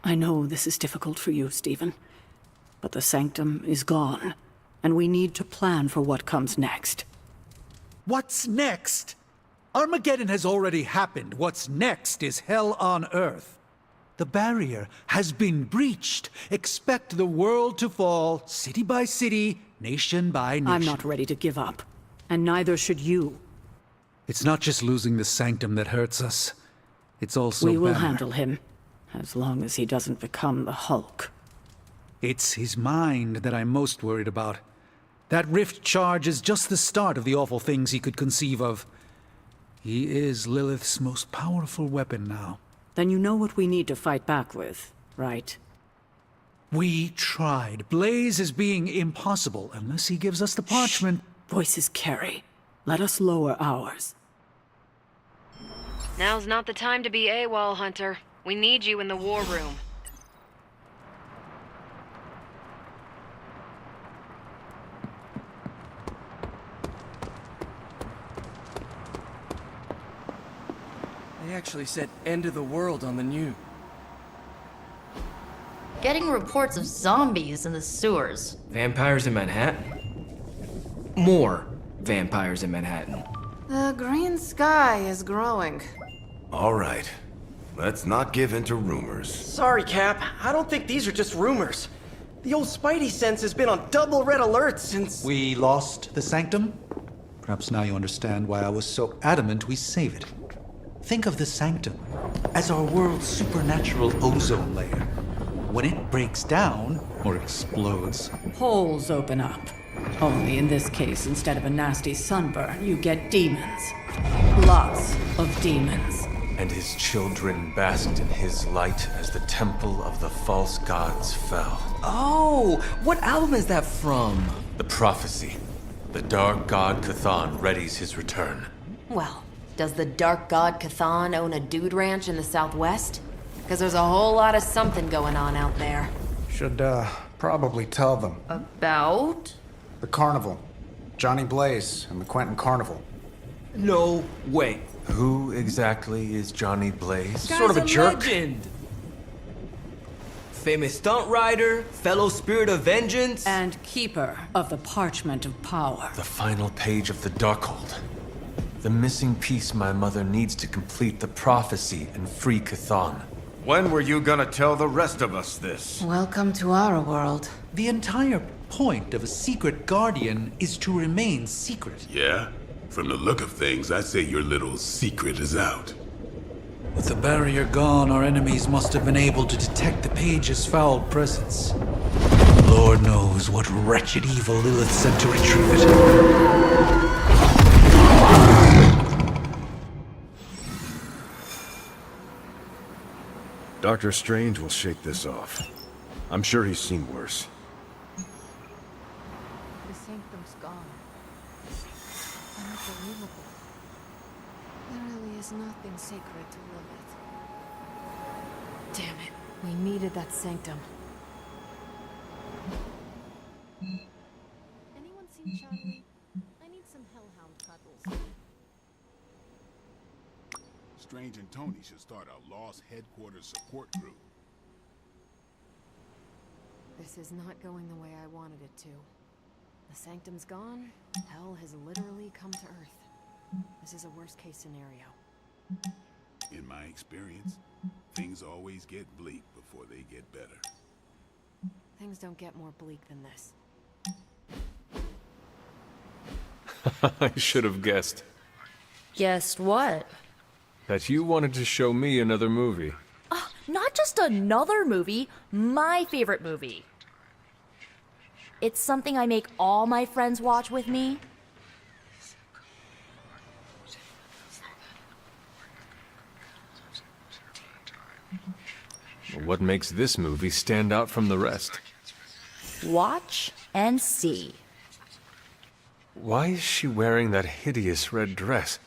I know this is difficult for you, Stephen, but the Sanctum is gone, and we need to plan for what comes next. What's next? Armageddon has already happened. What's next is hell on Earth. The barrier has been breached. Expect the world to fall, city by city, nation by nation. I'm not ready to give up, and neither should you. It's not just losing the Sanctum that hurts us. It's also We will Banner. handle him, as long as he doesn't become the Hulk. It's his mind that I'm most worried about. That rift charge is just the start of the awful things he could conceive of. He is Lilith's most powerful weapon now. Then you know what we need to fight back with, right? We tried. Blaze is being impossible unless he gives us the parchment. Voices carry. Let us lower ours. Now's not the time to be AWOL, Hunter. We need you in the war room. They actually said end of the world on the news. Getting reports of zombies in the sewers. Vampires in Manhattan? More vampires in Manhattan. The green sky is growing. All right. Let's not give in to rumors. Sorry, Cap. I don't think these are just rumors. The old Spidey sense has been on double red alert since... We lost the Sanctum? Perhaps now you understand why I was so adamant we save it. Think of the Sanctum as our world's supernatural ozone layer. When it breaks down, or explodes, Holes open up. Only in this case, instead of a nasty sunburn, you get demons. Lots of demons. And his children basked in his light as the temple of the false gods fell. Oh, what album is that from? The prophecy. The dark god Cthon readies his return. Well, does the Dark God Cthon own a dude ranch in the Southwest? Because there's a whole lot of something going on out there. Should, probably tell them. About? The carnival. Johnny Blaze and the Quentin Carnival. No way. Who exactly is Johnny Blaze? Sort of a jerk. Legend. Famous stunt rider, fellow spirit of vengeance. And keeper of the Parchment of Power. The final page of the Darkhold. The missing piece my mother needs to complete the prophecy and free Cthon. When were you gonna tell the rest of us this? Welcome to our world. the entire point of a secret guardian is to remain secret. Yeah? From the look of things, I'd say your little secret is out. With the barrier gone, our enemies must have been able to detect the page's foul presence. Lord knows what wretched evil Lilith sent to retrieve it. Doctor Strange will shake this off. I'm sure he's seen worse. The Sanctum's gone. Unbelievable. There really is nothing sacred to Lilith. Damn it. We needed that Sanctum. Anyone seen Charlie? I need some hellhound cuddles. Strange and Tony should start a Lost Headquarters support group. This is not going the way I wanted it to. The Sanctum's gone. Hell has literally come to Earth. This is a worst-case scenario. In my experience, things always get bleak before they get better. Things don't get more bleak than this. I should have guessed. Guessed what? That you wanted to show me another movie. Not just another movie, my favorite movie. It's something I make all my friends watch with me. What makes this movie stand out from the rest? Watch and see. Why is she wearing that hideous red dress?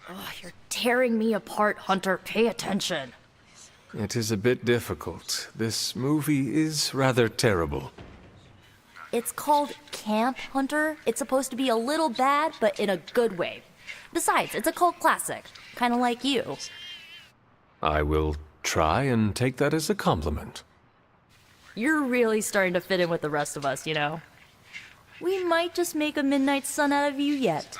Oh, you're tearing me apart, Hunter. Pay attention. It is a bit difficult. This movie is rather terrible. It's called Camp Hunter. It's supposed to be a little bad, but in a good way. Besides, it's a cult classic. Kind of like you. I will Try and take that as a compliment. You're really starting to fit in with the rest of us, you know? We might just make a Midnight Sun out of you yet.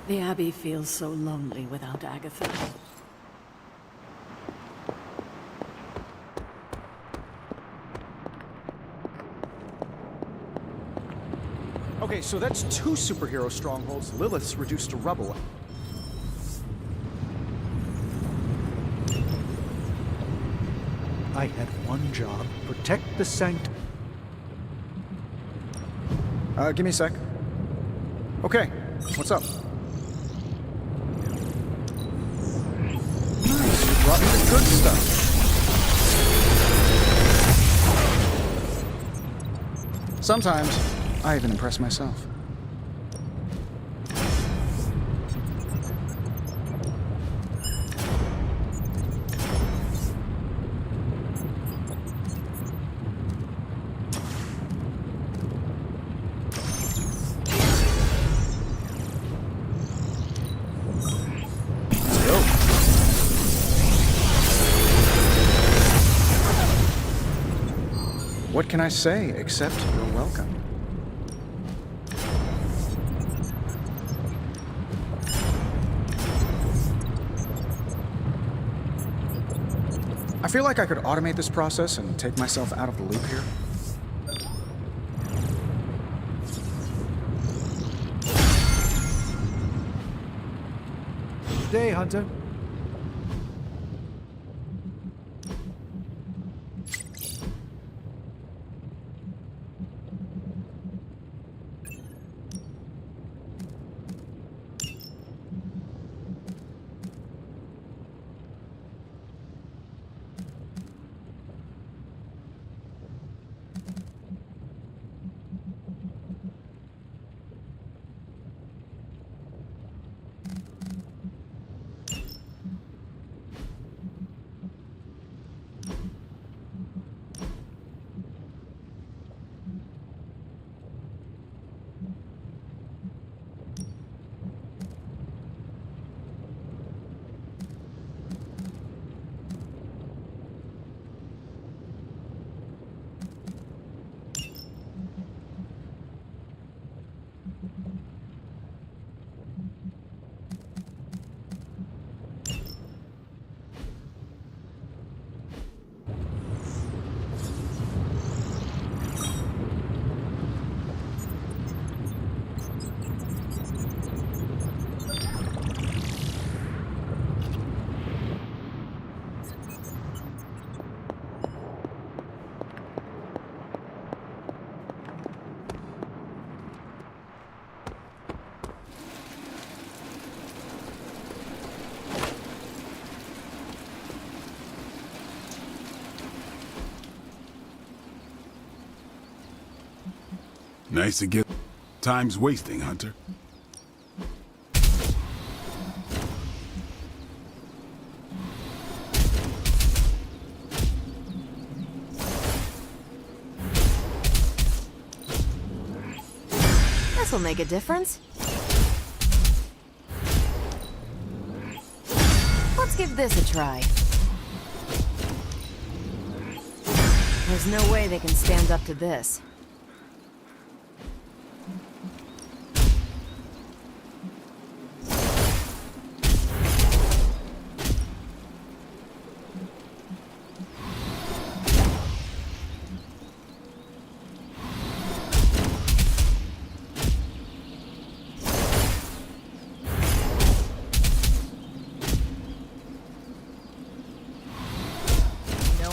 The Abbey feels so lonely without Agatha. Okay, so that's 2 superhero strongholds Lilith's reduced to rubble. I had one job: protect the sanctum. Give me a sec. Okay, what's up? Nice, you brought me the good stuff. Sometimes, I even impress myself. What can I say except you're welcome? I feel like I could automate this process and take myself out of the loop here. Good day, Hunter. Nice to get. Time's wasting, Hunter. This'll make a difference. Let's give this a try. There's no way they can stand up to this.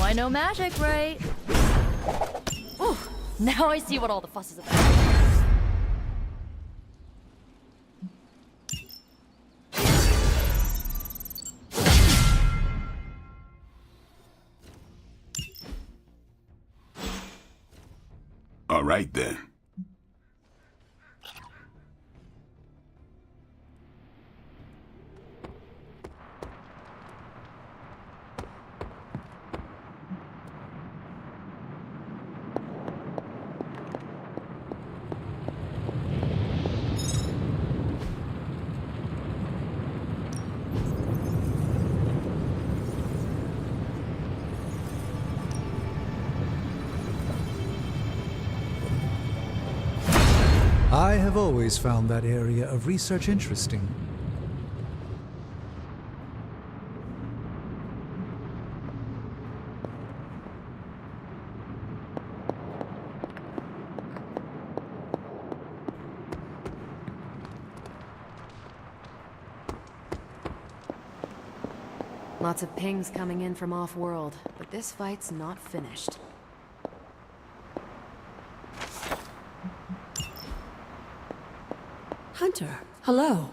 I know magic, right? Ooh, now I see what all the fuss is about. All right, then. I have always found that area of research interesting. Lots of pings coming in from off-world, but this fight's not finished. Hunter, hello.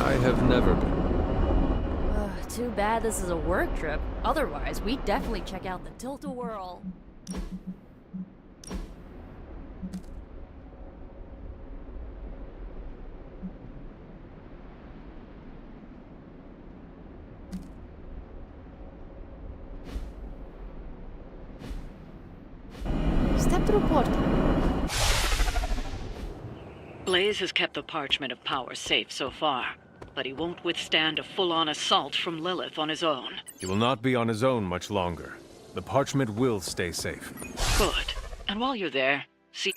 I have never been. Too bad this is a work trip. Otherwise, we'd definitely check out the Tilt-A-Whirl. Step through portal. Blaze has kept the Parchment of Power safe so far, but he won't withstand a full-on assault from Lilith on his own. He will not be on his own much longer. The parchment will stay safe. Good. And while you're there, see...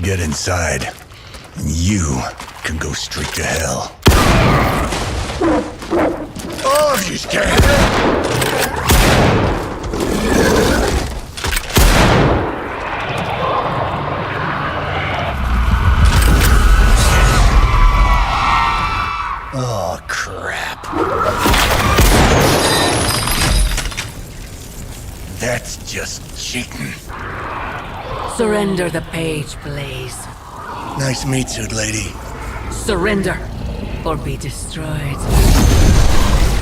Get inside, and you can go straight to hell. Oh, if you scared! Oh, crap. That's just cheating. Surrender the page, Blaze. Nice meat suit, lady. Surrender, or be destroyed.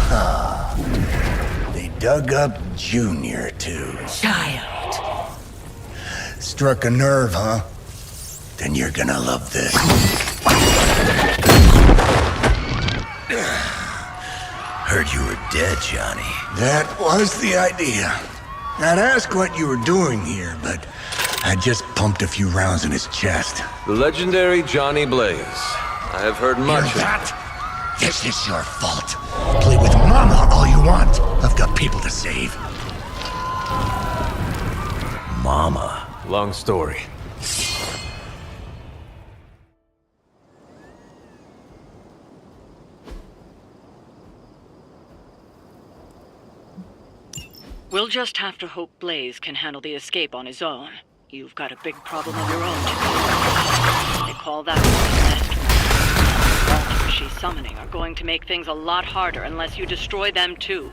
Ah, they dug up Junior, too. Child. Struck a nerve, huh? Then you're gonna love this. Heard you were dead, Johnny. That was the idea. I'd ask what you were doing here, but I just pumped a few rounds in his chest. The legendary Johnny Blaze. I have heard much of that. This is your fault. Play with Mama all you want. I've got people to save. Mama. Long story. We'll just have to hope Blaze can handle the escape on his own. You've got a big problem of your own to deal with. They call that the monsters she's summoning are going to make things a lot harder unless you destroy them too.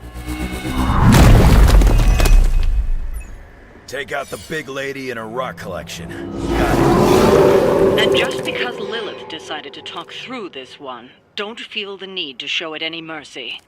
Take out the big lady and her rock collection. Got it. And just because Lilith decided to talk through this one, don't feel the need to show it any mercy.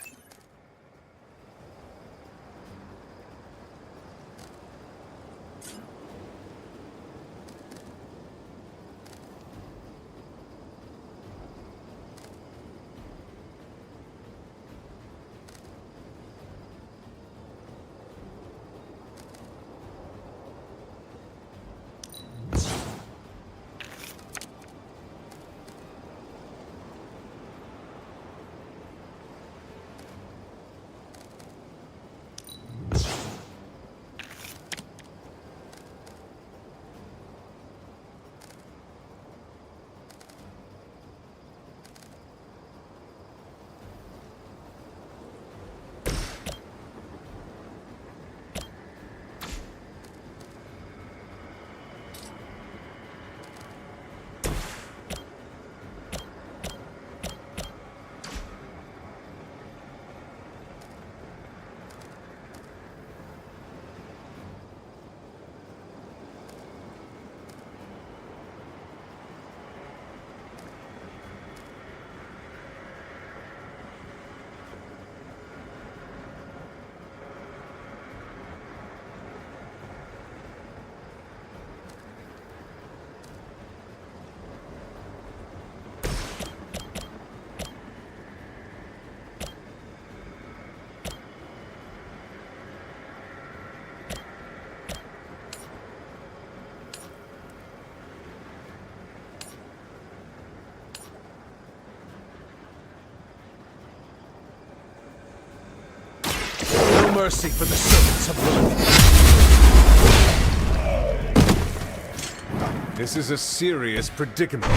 No mercy for the servants of Lilith. This is a serious predicament.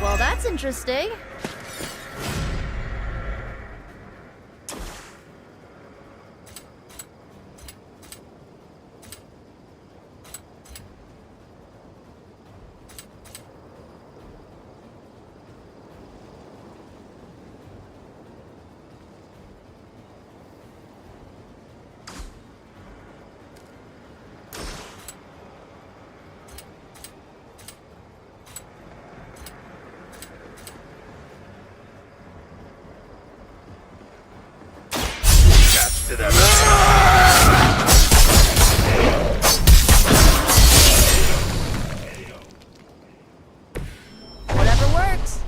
Well, that's interesting. Whatever works.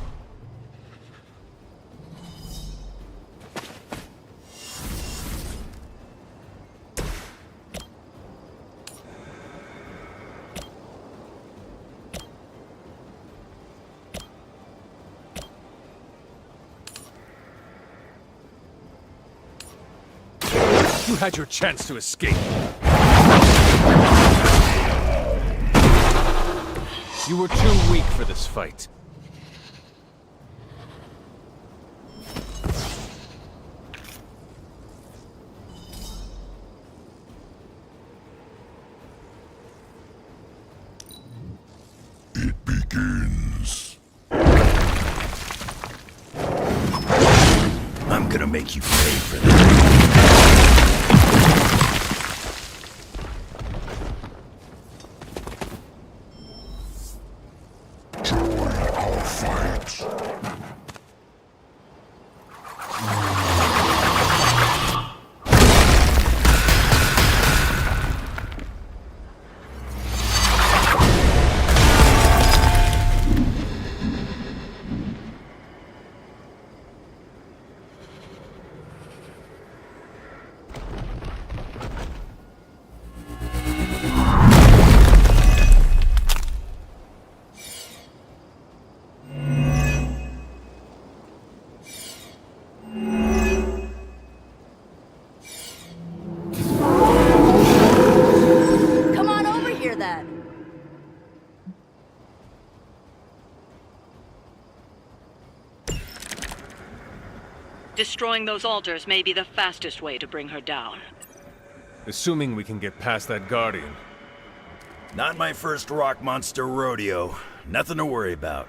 You had your chance to escape. You were too weak for this fight. It begins. I'm gonna make you pay for that. Destroying those altars may be the fastest way to bring her down. Assuming we can get past that Guardian. Not my first rock monster rodeo. Nothing to worry about.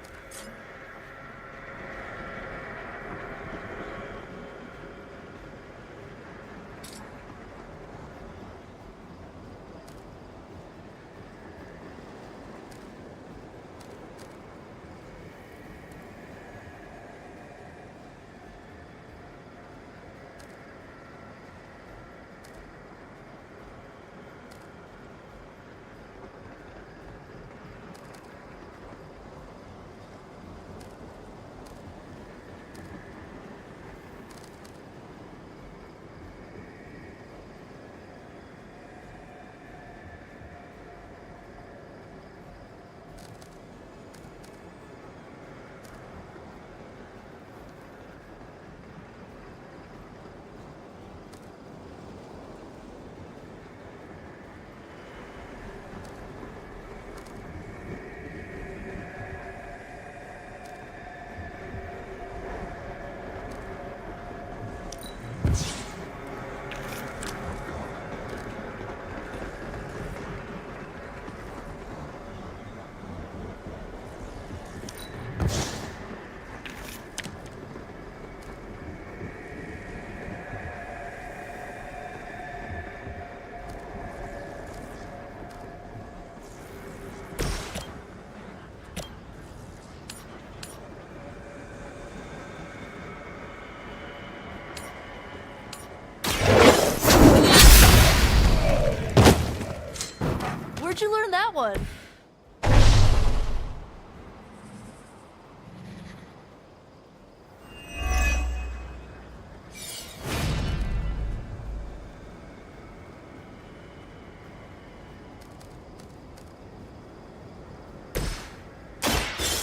Where'd you learn that one?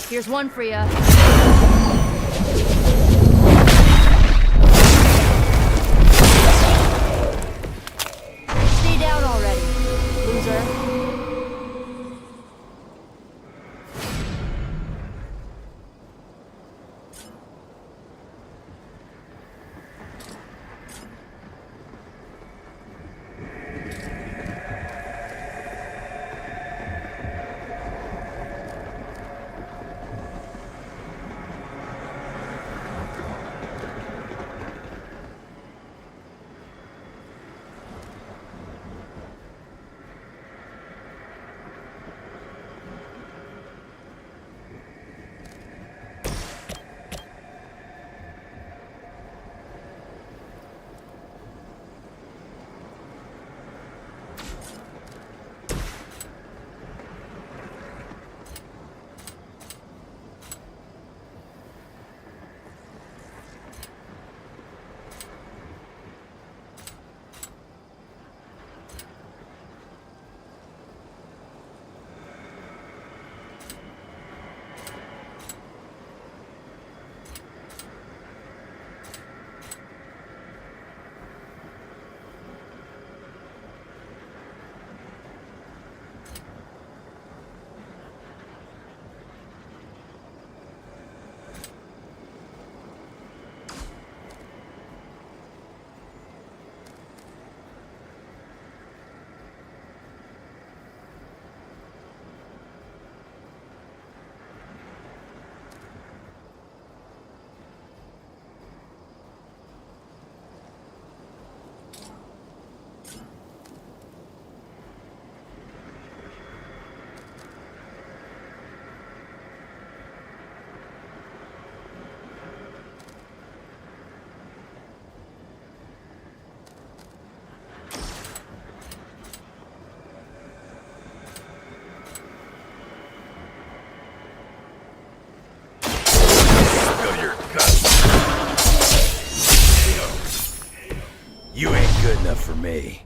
Here's one for ya. Stay down already, loser. You ain't good enough for me.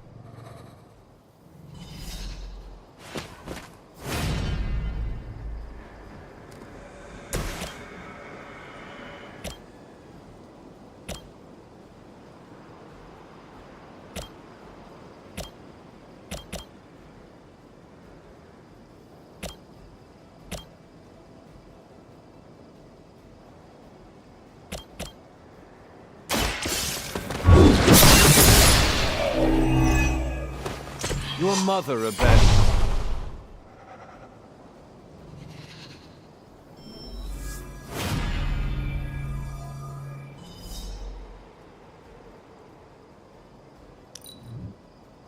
Your mother abandoned.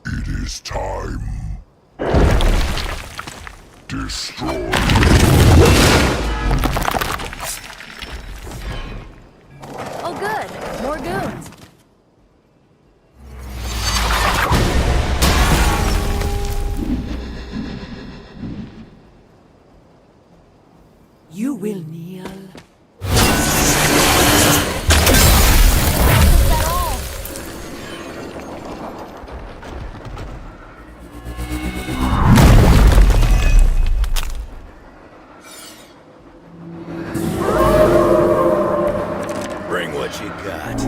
It is time. Destroy. Oh, good. More goons. You will kneel. Bring what you got.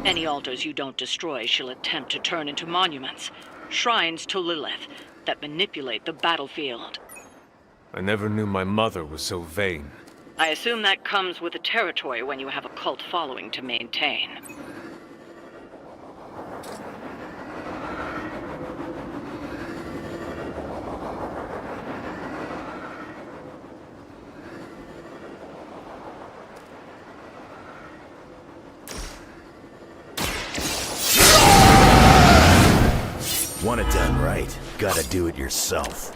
Any altars you don't destroy she'll attempt to turn into monuments. Shrines to Lilith that manipulate the battlefield. I never knew my mother was so vain. I assume that comes with the territory when you have a cult following to maintain. Want it done right, gotta do it yourself.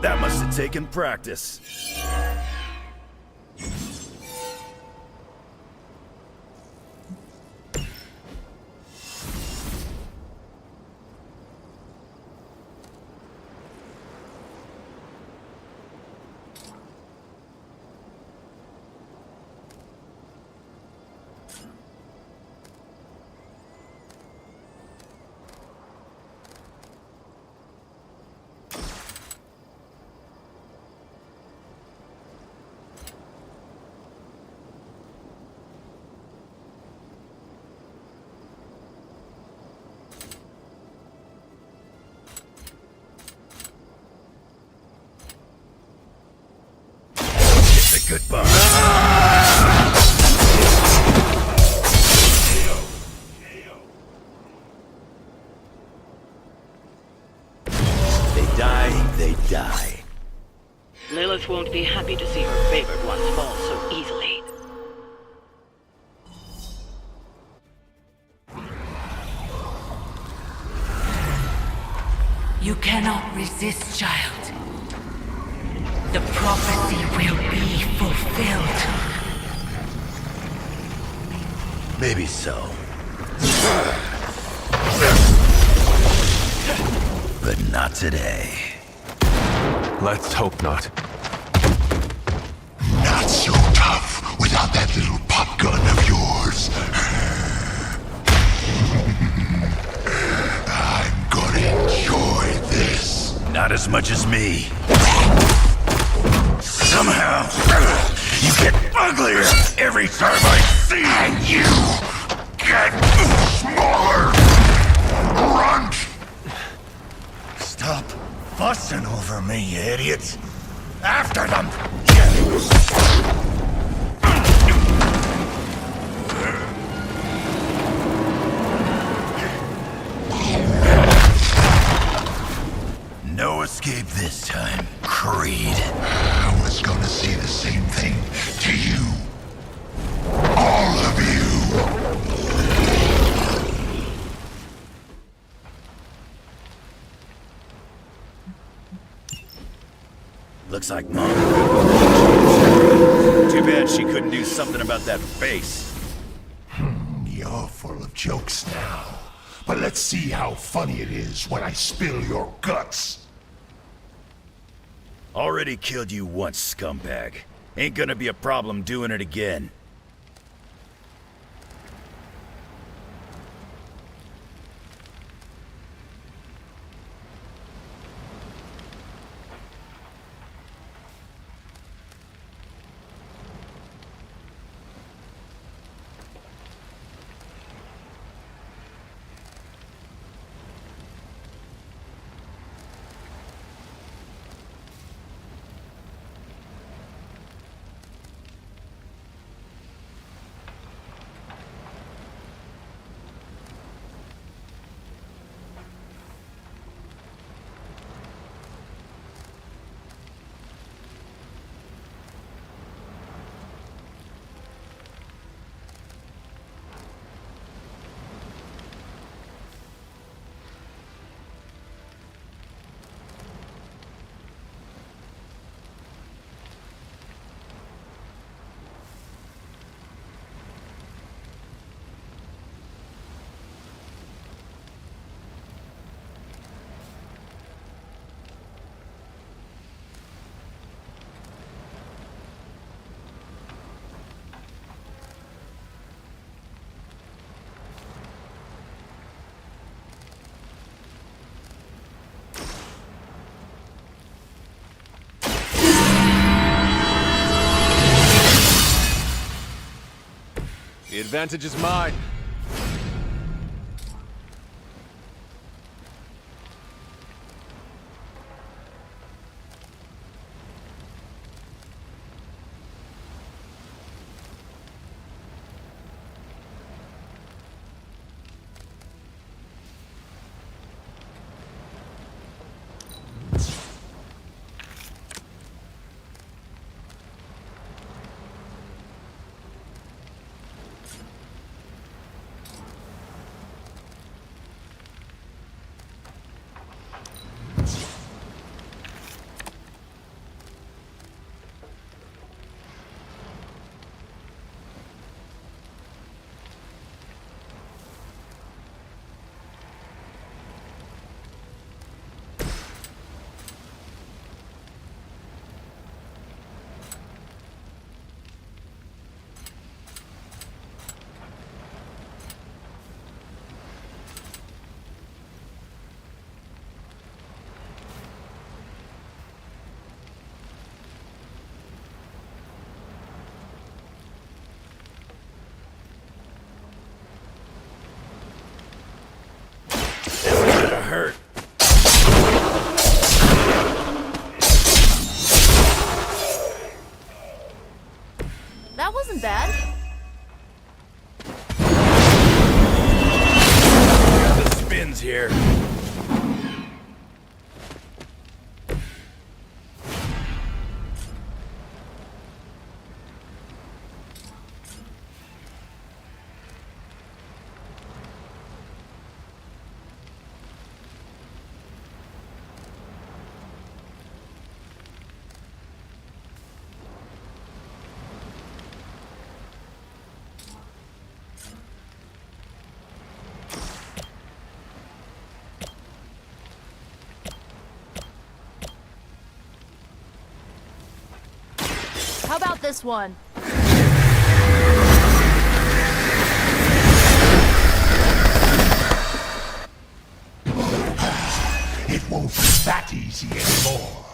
That must have taken practice. Goodbye. They die, they die. Lilith won't be happy to see her favored ones fall so easily. You cannot resist, child. The prophecy will be fulfilled. Maybe so. But not today. Let's hope not. Not so tough without that little pop gun of yours. I'm gonna enjoy this. Not as much as me. Somehow, you get uglier every time I see you. And you get smaller. Grunt. Stop fussing over me, you idiots. After them. No escape this time, Creed. I was gonna say the same thing to you. All of you. Looks like Mom. Too bad she couldn't do something about that face. You're full of jokes now. But let's see how funny it is when I spill your guts. Already killed you once, scumbag. Ain't gonna be a problem doing it again. The advantage is mine. Hurt. That wasn't bad. The spins here. How about this one? It won't be that easy anymore.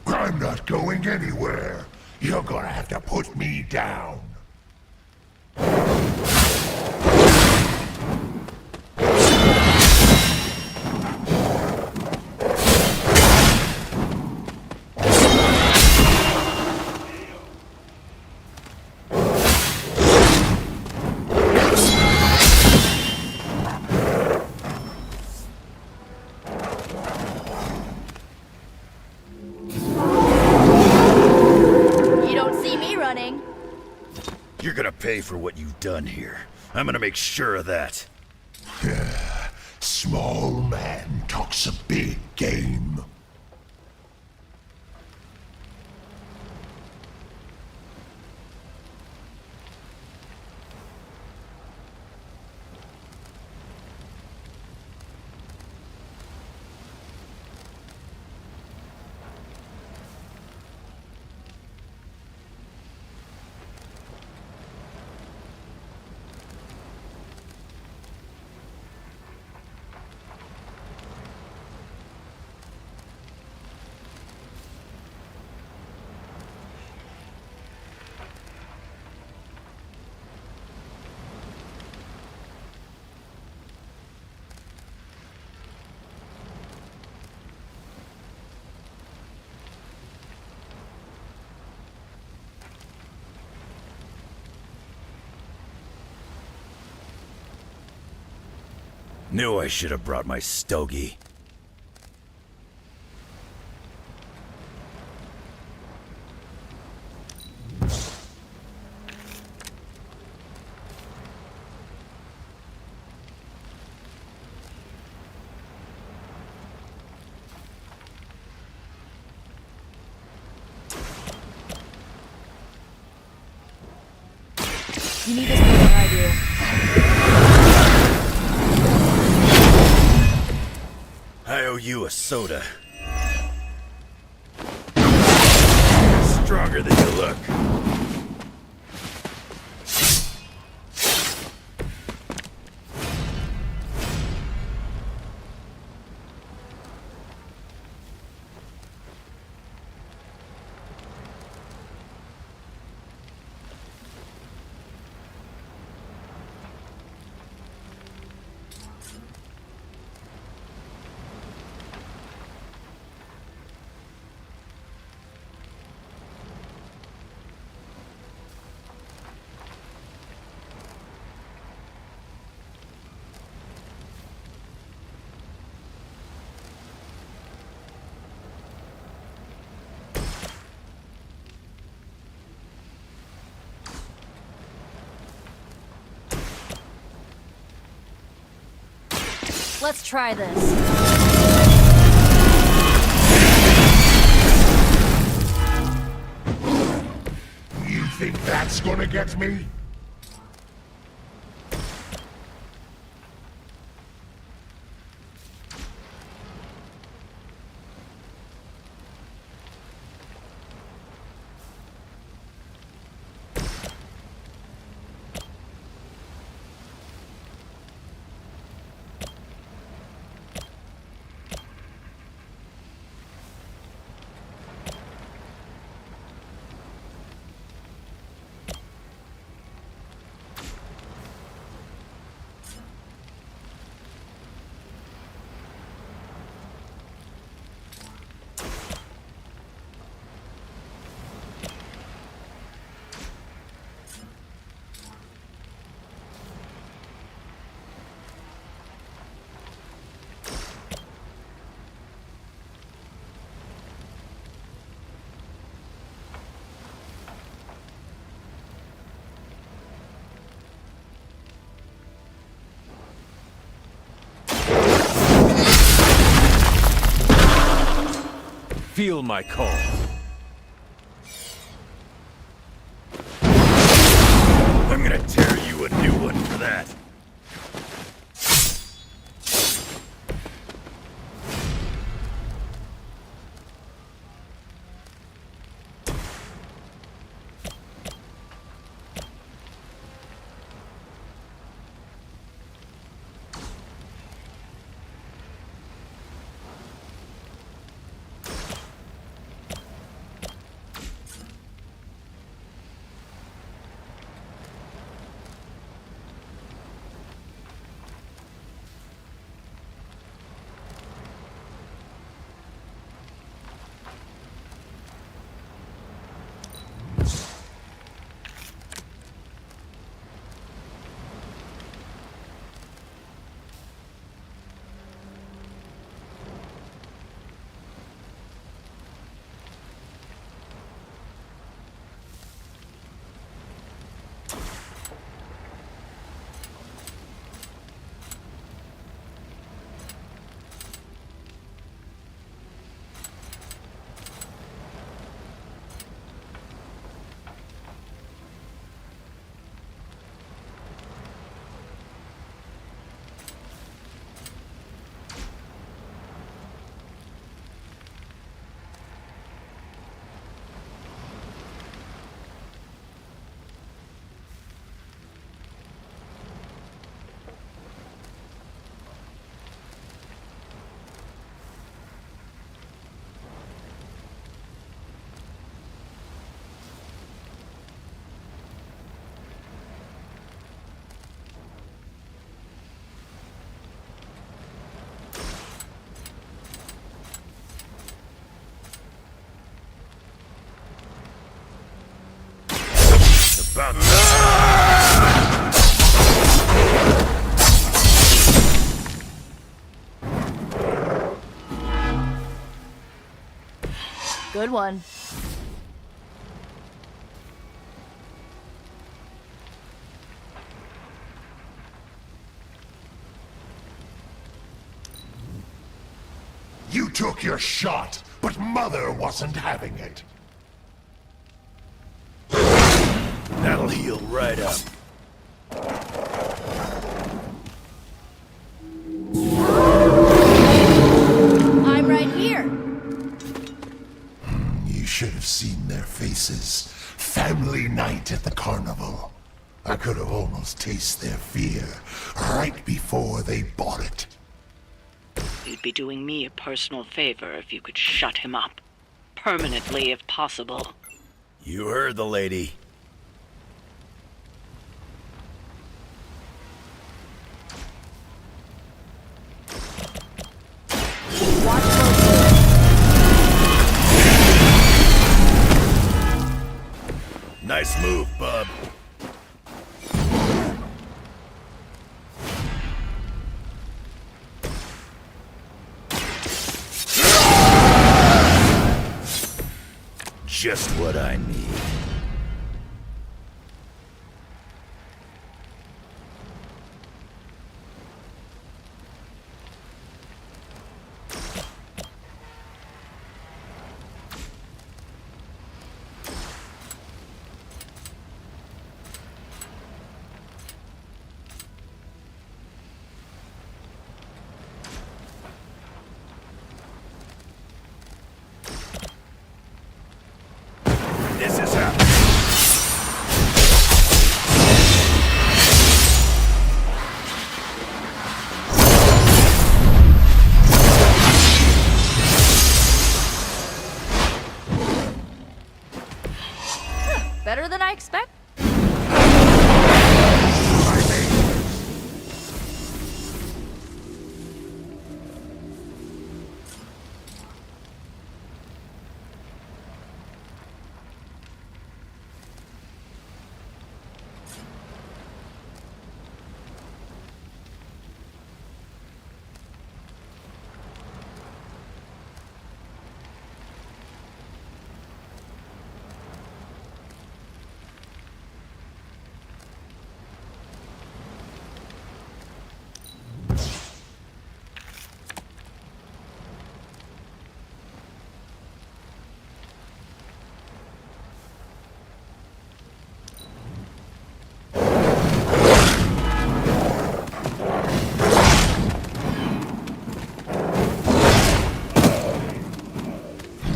I'm not going anywhere. You're gonna have to put me down. You're gonna pay for what you've done here. I'm gonna make sure of that. Small man talks a big game. Knew I should have brought my stogie. You need this more than I do. I owe you a soda. Stronger than you look. Let's try this. You think that's gonna get me? Feel my call. I'm gonna tear you a new one for that. about that. Good one. You took your shot, but Mother wasn't having it. That'll heal right up. I'm right here. You should have seen their faces. Family night at the carnival. I could have almost tasted their fear right before they bought it. You'd be doing me a personal favor if you could shut him up. Permanently, if possible. You heard the lady. Nice move, bub. Just what I need. This is happening. Better than I expect.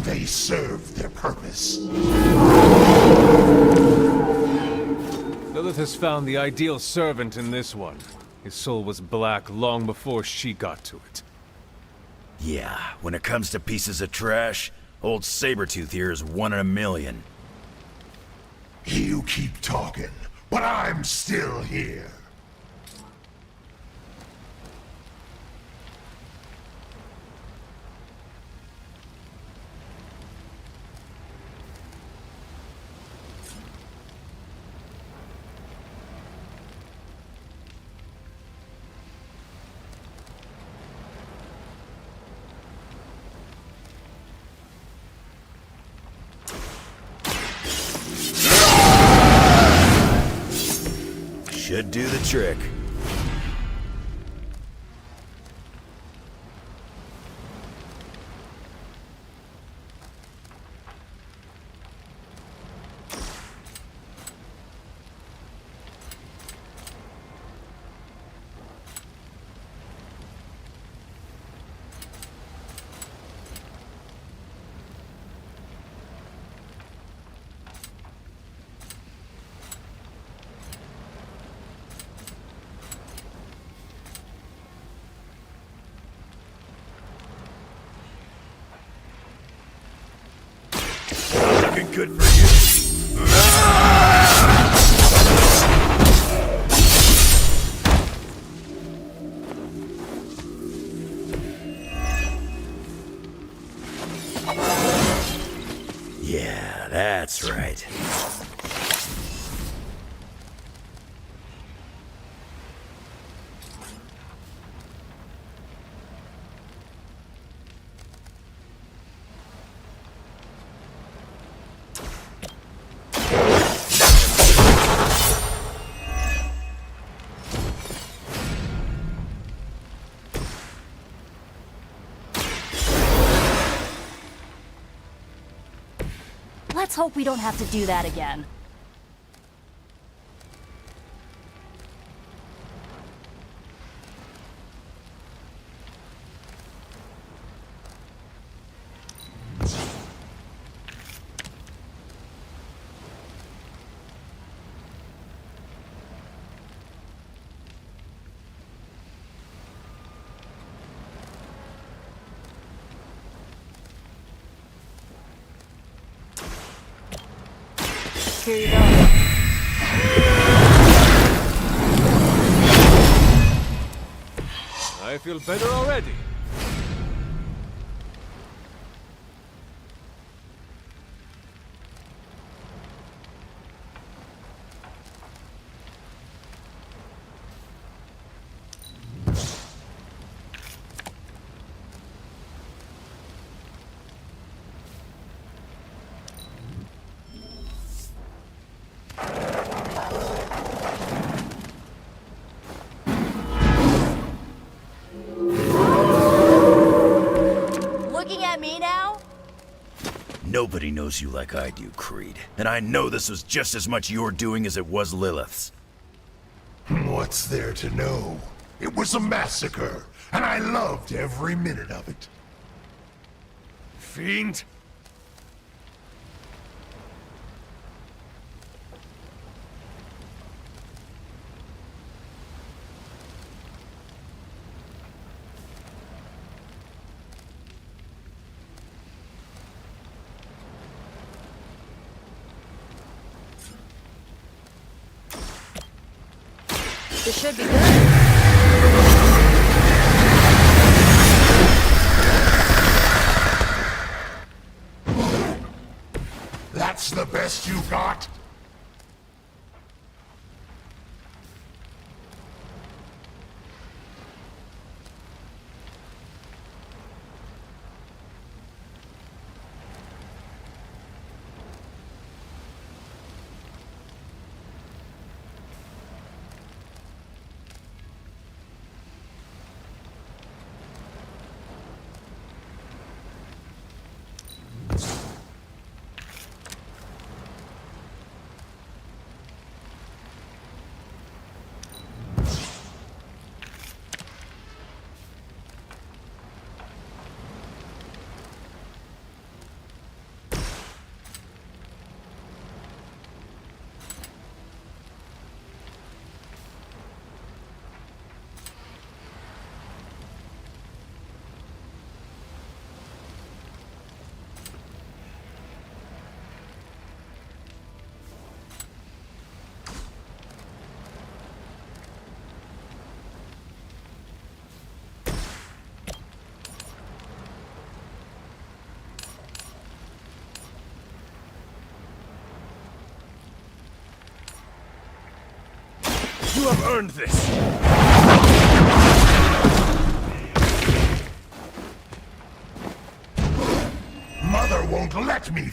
They served their purpose. Lilith has found the ideal servant in this one. His soul was black long before she got to it. Yeah, when it comes to pieces of trash, old Sabretooth here is 1 in a million. You keep talking, but I'm still here. Should do the trick. Looking good for you. Yeah, that's right. Let's hope we don't have to do that again. Here you go. I feel better already. Nobody knows you like I do, Creed. And I know this was just as much your doing as it was Lilith's. What's there to know? It was a massacre, and I loved every minute of it. Fiend? This should be good. That's the best you got? You have earned this! Mother won't let me.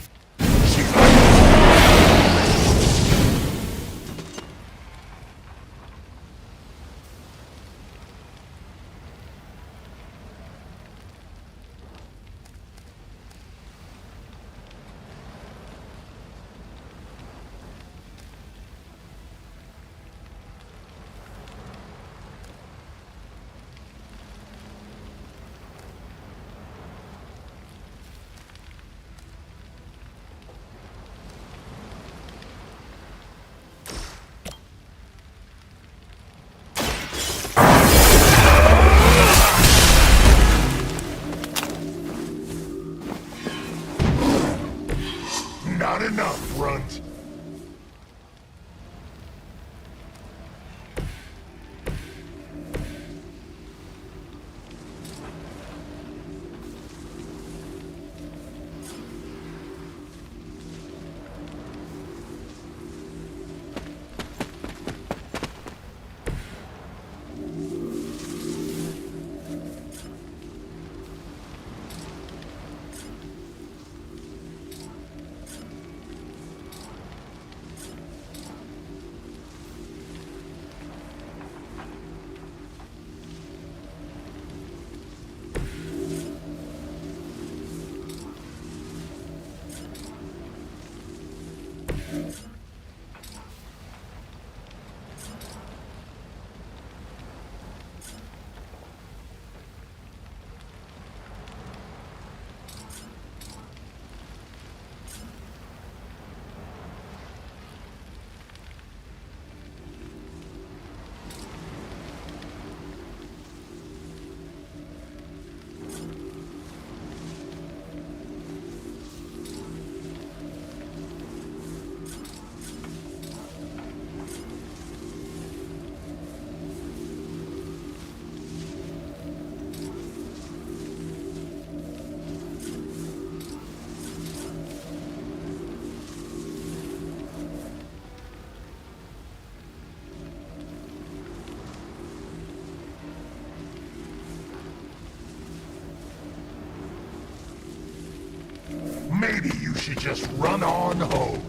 Maybe you should just run on home.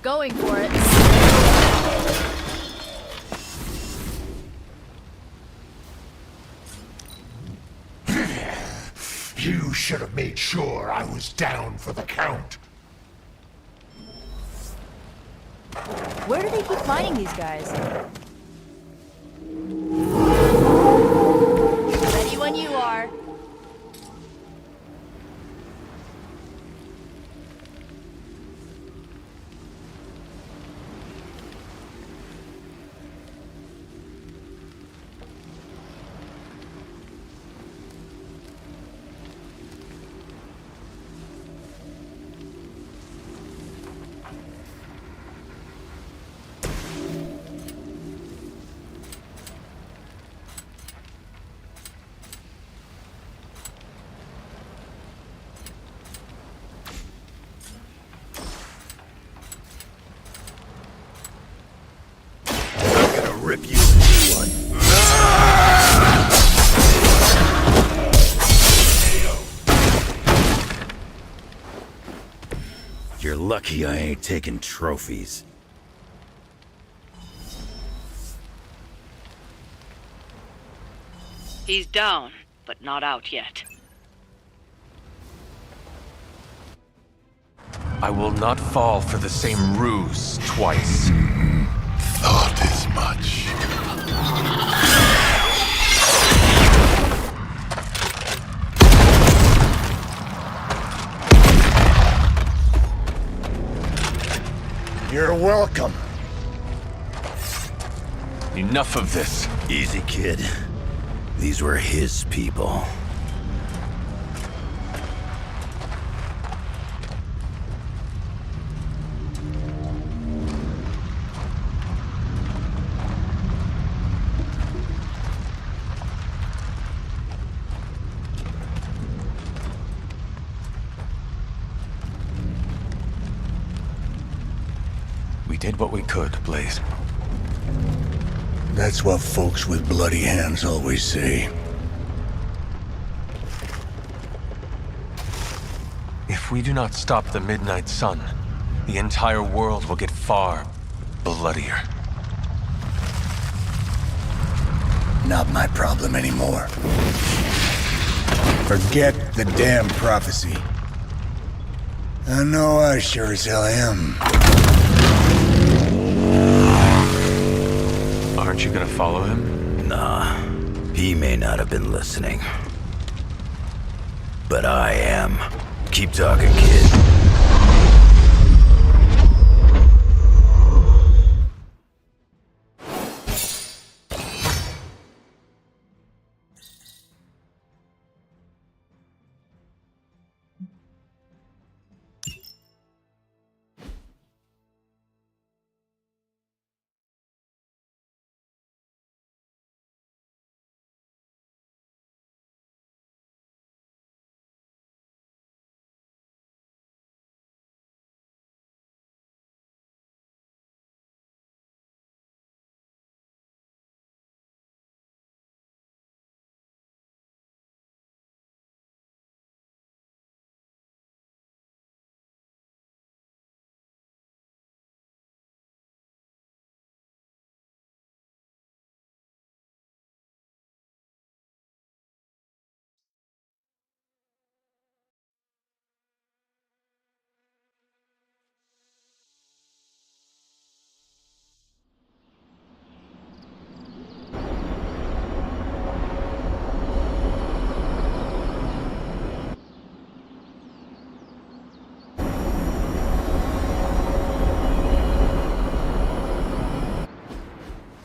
Going for it. You should have made sure I was down for the count. Where do they keep finding these guys? Ready when you are. Rip you a new one. You're lucky I ain't taking trophies. He's down, but not out yet. I will not fall for the same ruse twice. Thought as much. You're welcome. Enough of this. Easy, kid. These were his people. We did what we could, Blaze. That's what folks with bloody hands always say. If we do not stop the Midnight Sun, the entire world will get far bloodier. Not my problem anymore. Forget the damn prophecy. I know I sure as hell am. Aren't you gonna follow him? Nah, he may not have been listening. But I am. Keep talking, kid.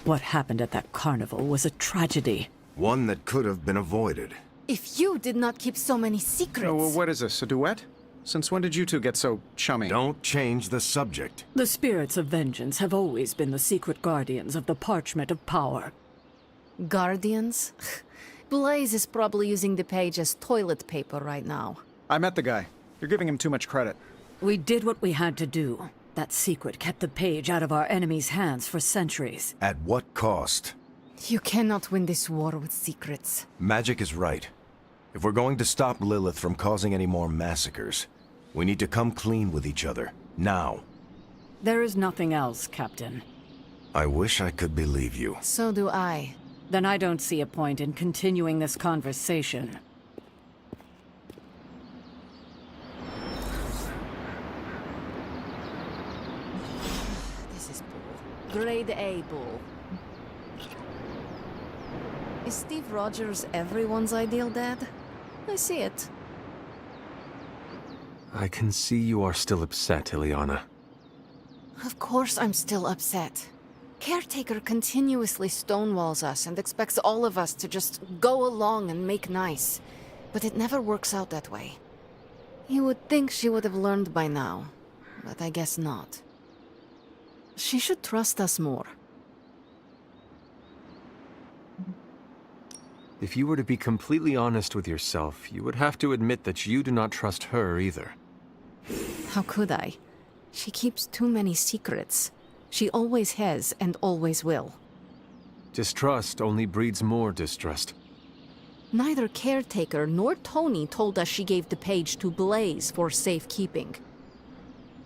What happened at that carnival was a tragedy. One that could have been avoided. If you did not keep so many secrets... Oh, well, what is this, a duet? Since when did you two get so chummy? Don't change the subject. The spirits of vengeance have always been the secret guardians of the Parchment of Power. Guardians? Blaze is probably using the page as toilet paper right now. I met the guy. You're giving him too much credit. We did what we had to do, That secret kept the page out of our enemies' hands for centuries. At what cost? You cannot win this war with secrets. Magic is right. If we're going to stop Lilith from causing any more massacres, we need to come clean with each other. Now. There is nothing else, Captain. I wish I could believe you. So do I. Then I don't see a point in continuing this conversation. This is bull. Grade A bull. Is Steve Rogers everyone's ideal dad? I see it. I can see you are still upset, Ileana. Of course I'm still upset. Caretaker continuously stonewalls us and expects all of us to just go along and make nice. But it never works out that way. You would think she would have learned by now, but I guess not. She should trust us more. If you were to be completely honest with yourself, you would have to admit that you do not trust her either. How could I? She keeps too many secrets. She always has and always will. Distrust only breeds more distrust. Neither Caretaker nor Tony told us she gave the page to Blaze for safekeeping.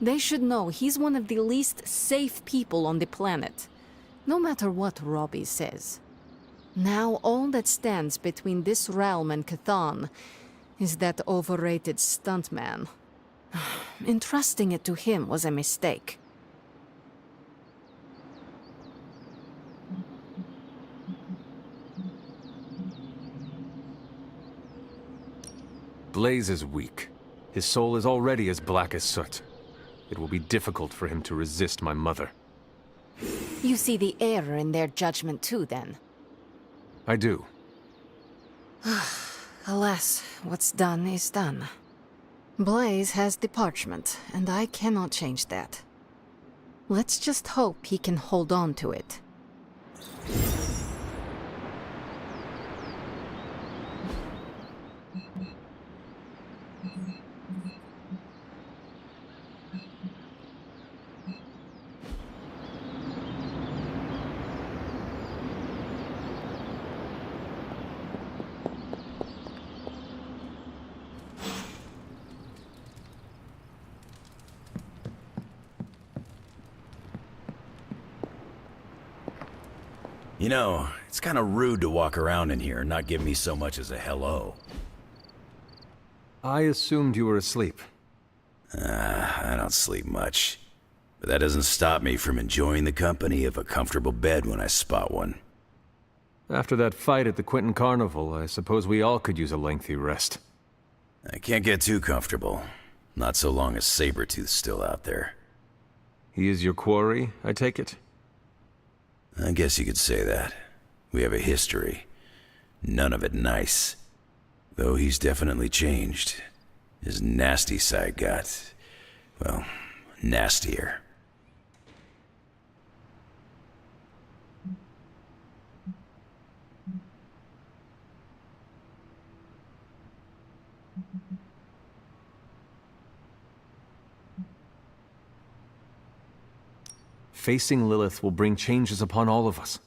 They should know he's one of the least safe people on the planet, no matter what Robbie says. Now all that stands between this realm and Chthon is that overrated stuntman. Entrusting it to him was a mistake. Blaze is weak. His soul is already as black as soot. It will be difficult for him to resist my mother. You see the error in their judgment too, then? I do. Alas, what's done is done. Blaze has the parchment, and I cannot change that. Let's just hope he can hold on to it. You know, it's kind of rude to walk around in here and not give me so much as a hello. I assumed you were asleep. I don't sleep much. But that doesn't stop me from enjoying the company of a comfortable bed when I spot one. After that fight at the Quentin Carnival, I suppose we all could use a lengthy rest. I can't get too comfortable. Not so long as Sabretooth's still out there. He is your quarry, I take it? I guess you could say that. We have a history. None of it nice. Though he's definitely changed. His nasty side got, well, nastier. Facing Lilith will bring changes upon all of us.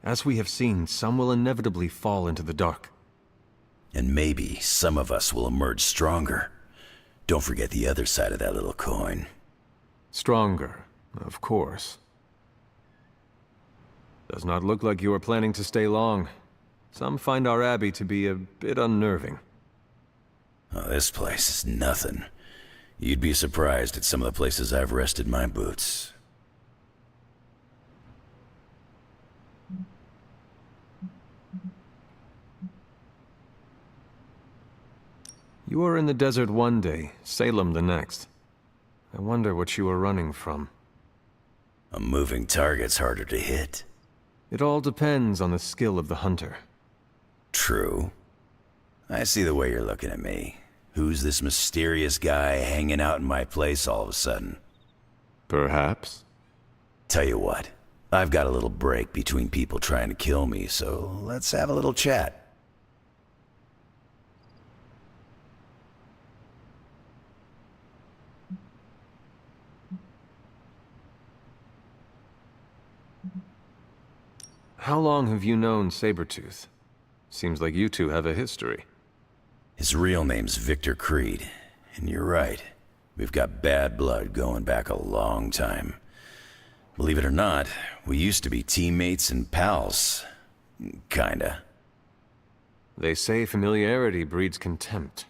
As we have seen, some will inevitably fall into the dark. And maybe some of us will emerge stronger. Don't forget the other side of that little coin. Stronger, of course. Does not look like you are planning to stay long. Some find our abbey to be a bit unnerving. Oh, this place is nothing. You'd be surprised at some of the places I've rested my boots. You are in the desert one day, Salem the next. I wonder what you are running from. A moving target's harder to hit. It all depends on the skill of the hunter. True. I see the way you're looking at me. Who's this mysterious guy hanging out in my place all of a sudden? Perhaps. Tell you what, I've got a little break between people trying to kill me, so let's have a little chat. How long have you known Sabretooth? Seems like you two have a history. His real name's Victor Creed, and you're right. We've got bad blood going back a long time. Believe it or not, we used to be teammates and pals. Kinda. They say familiarity breeds contempt.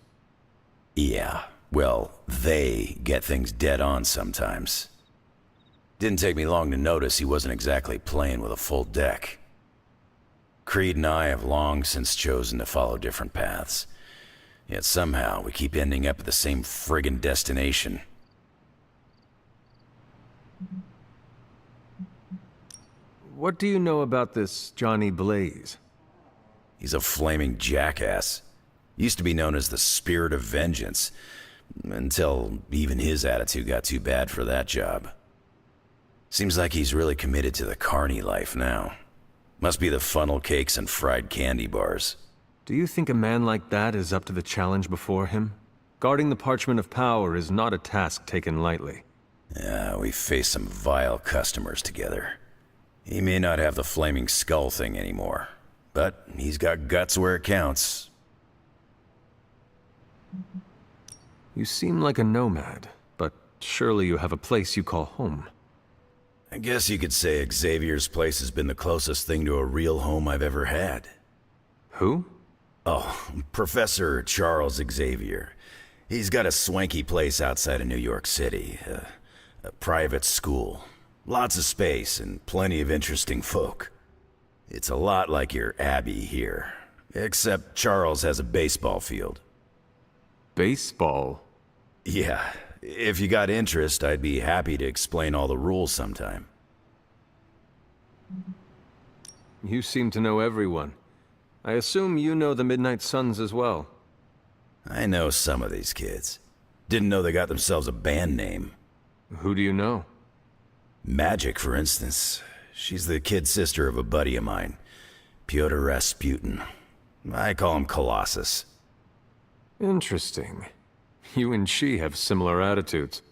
Yeah, well, they get things dead on sometimes. Didn't take me long to notice he wasn't exactly playing with a full deck. Creed and I have long since chosen to follow different paths. Yet somehow we keep ending up at the same friggin' destination. What do you know about this Johnny Blaze? He's a flaming jackass. Used to be known as the Spirit of Vengeance, until even his attitude got too bad for that job. Seems like he's really committed to the carny life now. Must be the funnel cakes and fried candy bars. Do you think a man like that is up to the challenge before him? Guarding the Parchment of Power is not a task taken lightly. Yeah, we faced some vile customers together. He may not have the flaming skull thing anymore, but he's got guts where it counts. You seem like a nomad, but surely you have a place you call home. I guess you could say Xavier's place has been the closest thing to a real home I've ever had. Who? Oh, Professor Charles Xavier. He's got a swanky place outside of New York City. A private school. Lots of space and plenty of interesting folk. It's a lot like your Abbey here. Except Charles has a baseball field. Baseball? Yeah. If you got interest, I'd be happy to explain all the rules sometime. You seem to know everyone. I assume you know the Midnight Suns as well. I know some of these kids. Didn't know they got themselves a band name. Who do you know? Magic, for instance. She's the kid sister of a buddy of mine, Pyotr Rasputin. I call him Colossus. Interesting. You and she have similar attitudes.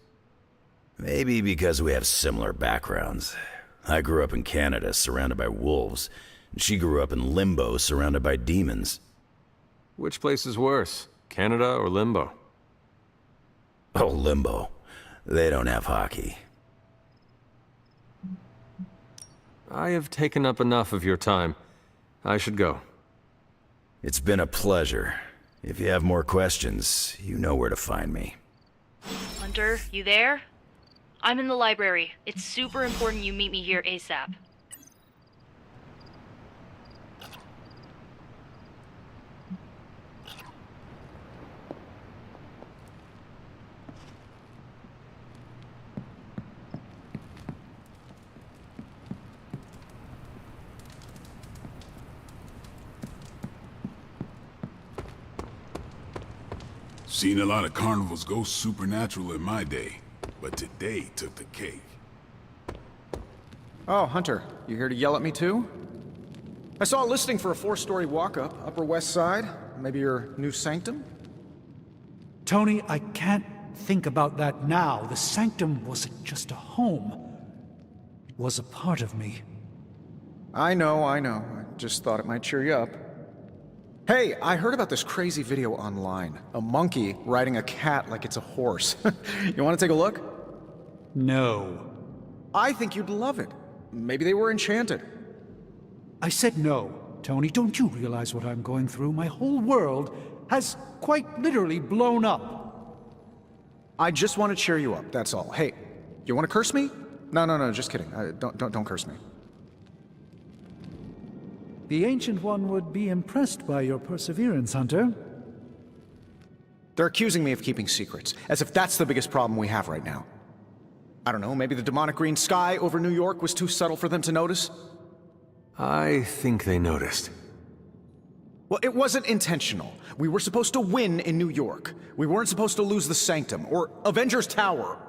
Maybe because we have similar backgrounds. I grew up in Canada, surrounded by wolves. And she grew up in Limbo, surrounded by demons. Which place is worse, Canada or Limbo? Oh, Limbo. They don't have hockey. I have taken up enough of your time. I should go. It's been a pleasure. If you have more questions, you know where to find me. Hunter, you there? I'm in the library. It's super important you meet me here ASAP. Seen a lot of carnivals go supernatural in my day, but today took the cake. Oh, Hunter, you here to yell at me too? I saw a listing for a 4-story walk-up, Upper West Side. Maybe your new sanctum? Tony, I can't think about that now. The sanctum wasn't just a home. It was a part of me. I know. I just thought it might cheer you up. Hey, I heard about this crazy video online. A monkey riding a cat like it's a horse. You want to take a look? No. I think you'd love it. Maybe they were enchanted. I said no. Tony, don't you realize what I'm going through? My whole world has quite literally blown up. I just want to cheer you up, that's all. Hey, you want to curse me? No, just kidding. Don't curse me. The Ancient One would be impressed by your perseverance, Hunter. They're accusing me of keeping secrets, as if that's the biggest problem we have right now. I don't know, maybe the demonic green sky over New York was too subtle for them to notice? I think they noticed. Well, it wasn't intentional. We were supposed to win in New York. We weren't supposed to lose the Sanctum, or Avengers Tower.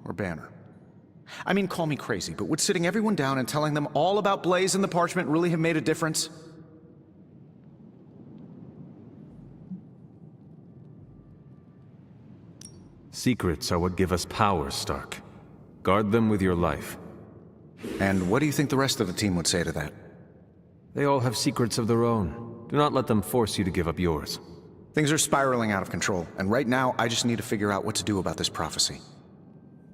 Or Banner. I mean, call me crazy, but would sitting everyone down and telling them all about Blaze and the Parchment really have made a difference? Secrets are what give us power, Stark. Guard them with your life. And what do you think the rest of the team would say to that? They all have secrets of their own. Do not let them force you to give up yours. Things are spiraling out of control, and right now I just need to figure out what to do about this prophecy.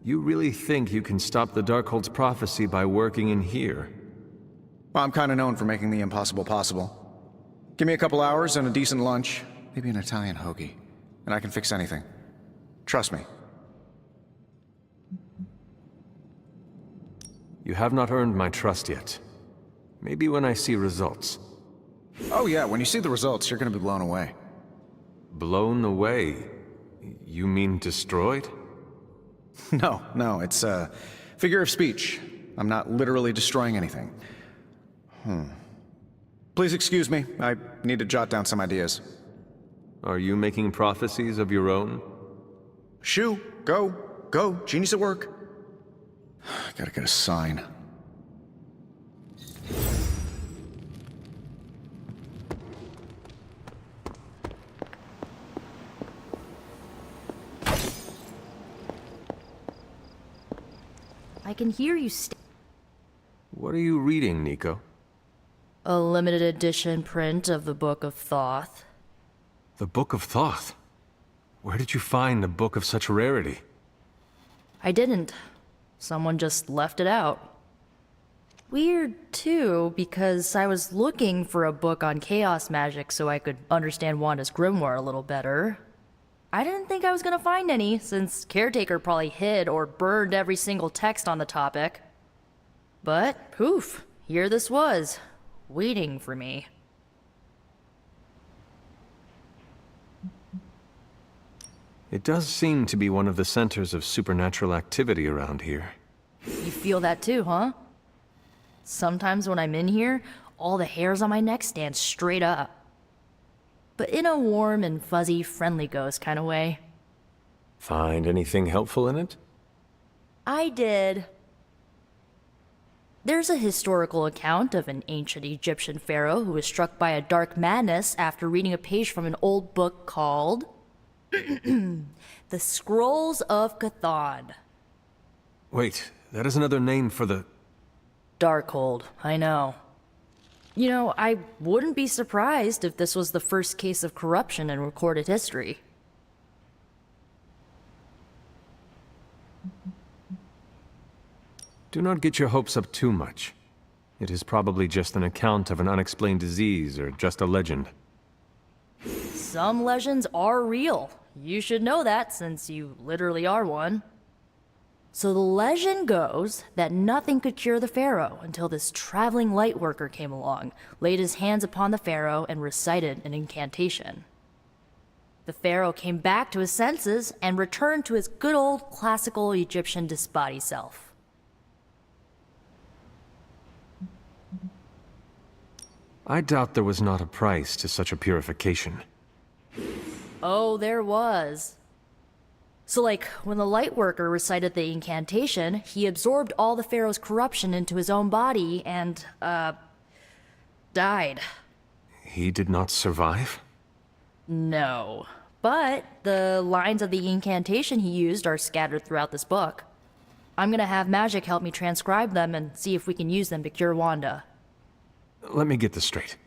You really think you can stop the Darkhold's prophecy by working in here? Well, I'm kind of known for making the impossible possible. Give me a couple hours and a decent lunch, maybe an Italian hoagie, and I can fix anything. Trust me. You have not earned my trust yet. Maybe when I see results. Oh yeah, when you see the results, you're gonna be blown away. Blown away? You mean destroyed? No, it's a figure of speech. I'm not literally destroying anything. Please excuse me, I need to jot down some ideas. Are you making prophecies of your own? Shoo, go, genius at work. Gotta get a sign. I can hear you What are you reading, Nico? A limited edition print of the Book of Thoth. The Book of Thoth? Where did you find a book of such rarity? I didn't. Someone just left it out. Weird, too, because I was looking for a book on chaos magic so I could understand Wanda's grimoire a little better. I didn't think I was gonna find any, since Caretaker probably hid or burned every single text on the topic. But, poof, here this was, waiting for me. It does seem to be one of the centers of supernatural activity around here. You feel that too, huh? Sometimes when I'm in here, all the hairs on my neck stand straight up. But in a warm and fuzzy, friendly ghost kind of way. Find anything helpful in it? I did. There's a historical account of an ancient Egyptian pharaoh who was struck by a dark madness after reading a page from an old book called The Scrolls of Chthon. Wait, that is another name for the... Darkhold, I know. You know, I wouldn't be surprised if this was the first case of corruption in recorded history. Do not get your hopes up too much. It is probably just an account of an unexplained disease or just a legend. Some legends are real. You should know that since you literally are one. So the legend goes that nothing could cure the pharaoh until this traveling lightworker came along, laid his hands upon the pharaoh, and recited an incantation. The pharaoh came back to his senses and returned to his good old classical Egyptian disbody self. I doubt there was not a price to such a purification. Oh, there was. So like, when the Lightworker recited the incantation, he absorbed all the pharaoh's corruption into his own body and, died. He did not survive? No. But the lines of the incantation he used are scattered throughout this book. I'm gonna have Magic help me transcribe them and see if we can use them to cure Wanda. Let me get this straight.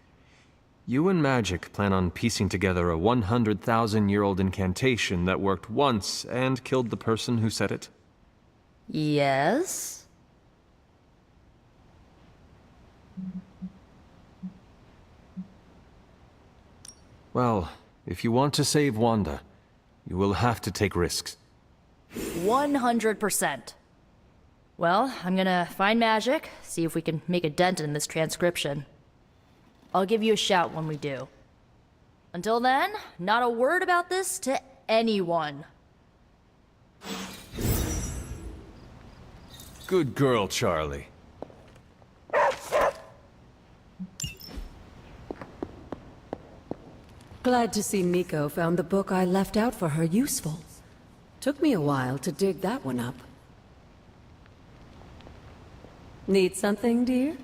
You and Magic plan on piecing together a 100,000-year-old incantation that worked once and killed the person who said it? Yes? Well, if you want to save Wanda, you will have to take risks. 100%. Well, I'm gonna find Magic, see if we can make a dent in this transcription. I'll give you a shout when we do. Until then, not a word about this to anyone. Good girl, Charlie. Glad to see Nico found the book I left out for her useful. Took me a while to dig that one up. Need something, dear?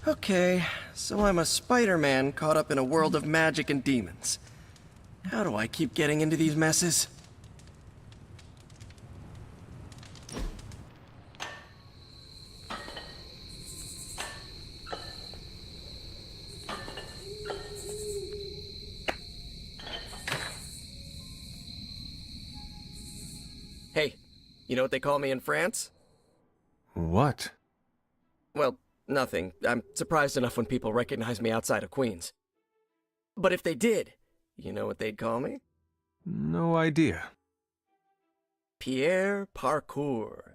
Okay, so I'm a Spider-Man caught up in a world of magic and demons. How do I keep getting into these messes? Hey, you know what they call me in France? What? Well, nothing. I'm surprised enough when people recognize me outside of Queens. But if they did, you know what they'd call me? No idea. Pierre Parkour.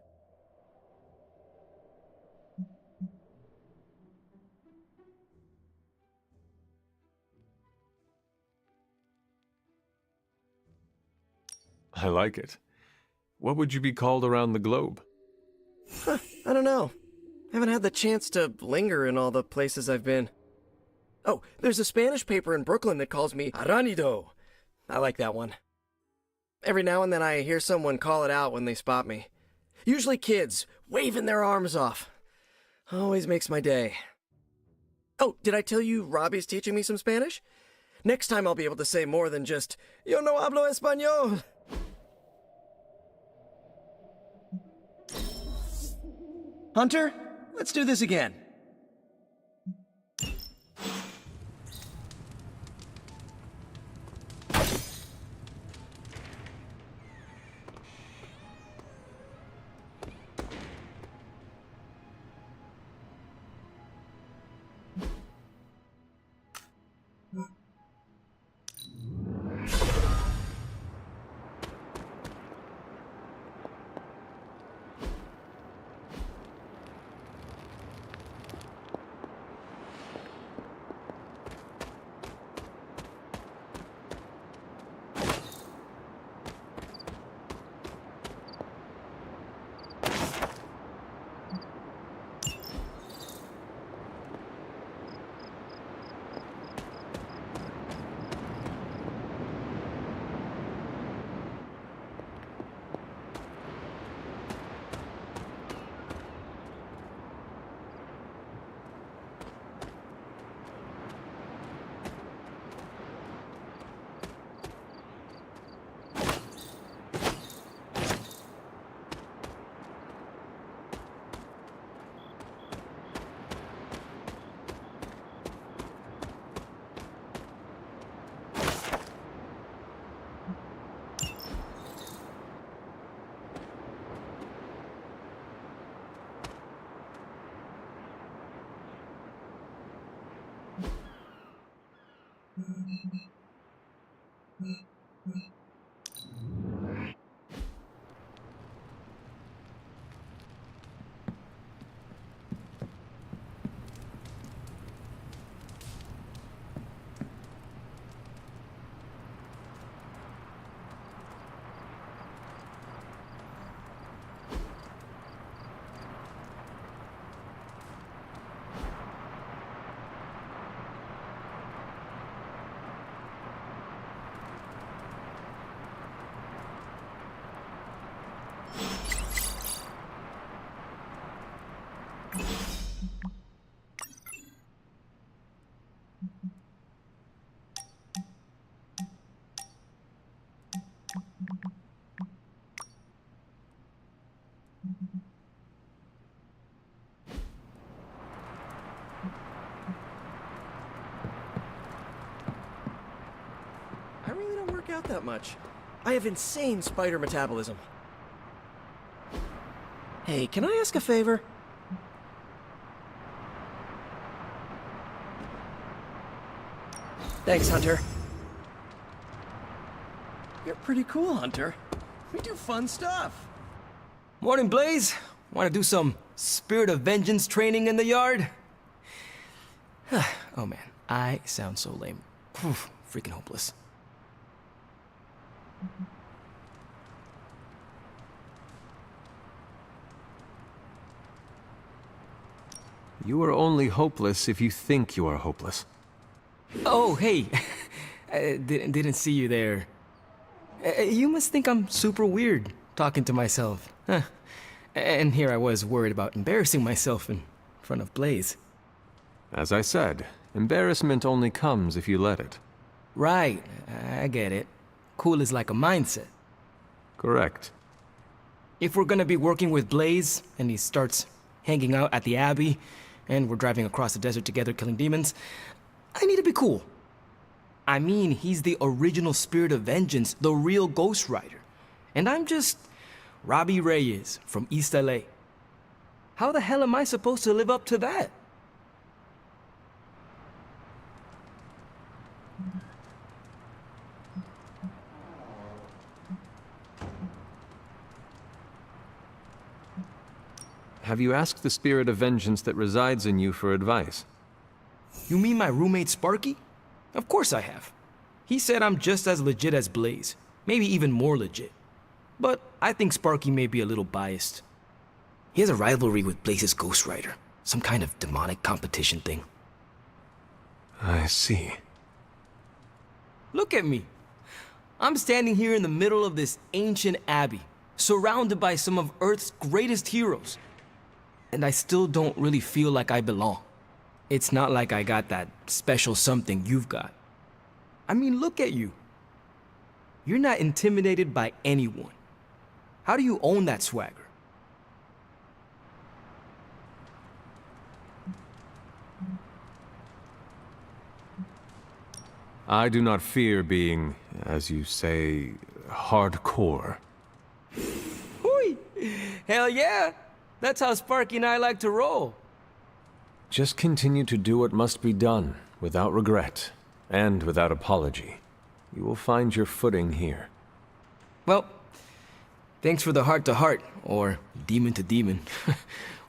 I like it. What would you be called around the globe? I don't know. Haven't had the chance to linger in all the places I've been. Oh, there's a Spanish paper in Brooklyn that calls me Aranido. I like that one. Every now and then I hear someone call it out when they spot me. Usually kids, waving their arms off. Always makes my day. Oh, did I tell you Robbie's teaching me some Spanish? Next time I'll be able to say more than just, Yo no hablo español. Hunter, let's do this again. I really don't work out that much. I have insane spider metabolism. Hey, can I ask a favor? Thanks, Hunter. You're pretty cool, Hunter. We do fun stuff. Morning, Blaze. Want to do some Spirit of Vengeance training in the yard? Oh man, I sound so lame. Whew, freaking hopeless. You are only hopeless if you think you are hopeless. Oh, hey. I didn't see you there. You must think I'm super weird talking to myself. Huh. And here I was worried about embarrassing myself in front of Blaze. As I said, embarrassment only comes if you let it. Right, I get it. Cool is like a mindset. Correct. If we're gonna be working with Blaze, and he starts hanging out at the Abbey, and we're driving across the desert together killing demons, I need to be cool. I mean, he's the original Spirit of Vengeance, the real Ghost Rider. And I'm just Robbie Reyes from East LA. How the hell am I supposed to live up to that? Have you asked the Spirit of Vengeance that resides in you for advice? You mean my roommate Sparky? Of course I have. He said I'm just as legit as Blaze, maybe even more legit. But I think Sparky may be a little biased. He has a rivalry with Blaze's Ghost Rider, some kind of demonic competition thing. I see. Look at me. I'm standing here in the middle of this ancient abbey, surrounded by some of Earth's greatest heroes. And I still don't really feel like I belong. It's not like I got that special something you've got. I mean, look at you. You're not intimidated by anyone. How do you own that swagger? I do not fear being, as you say, hardcore. Hooey! Hell yeah! That's how Sparky and I like to roll. Just continue to do what must be done, without regret, and without apology. You will find your footing here. Well, thanks for the heart-to-heart, or demon-to-demon,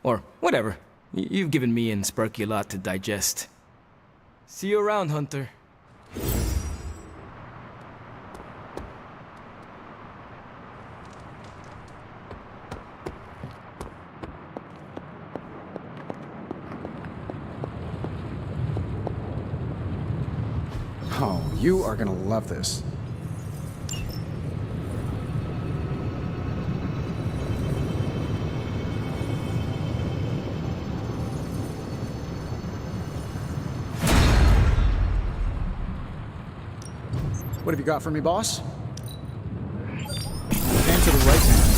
or whatever. You've given me and Sparky a lot to digest. See you around, Hunter. Oh, you are gonna love this. What have you got for me, boss? And to the right hand.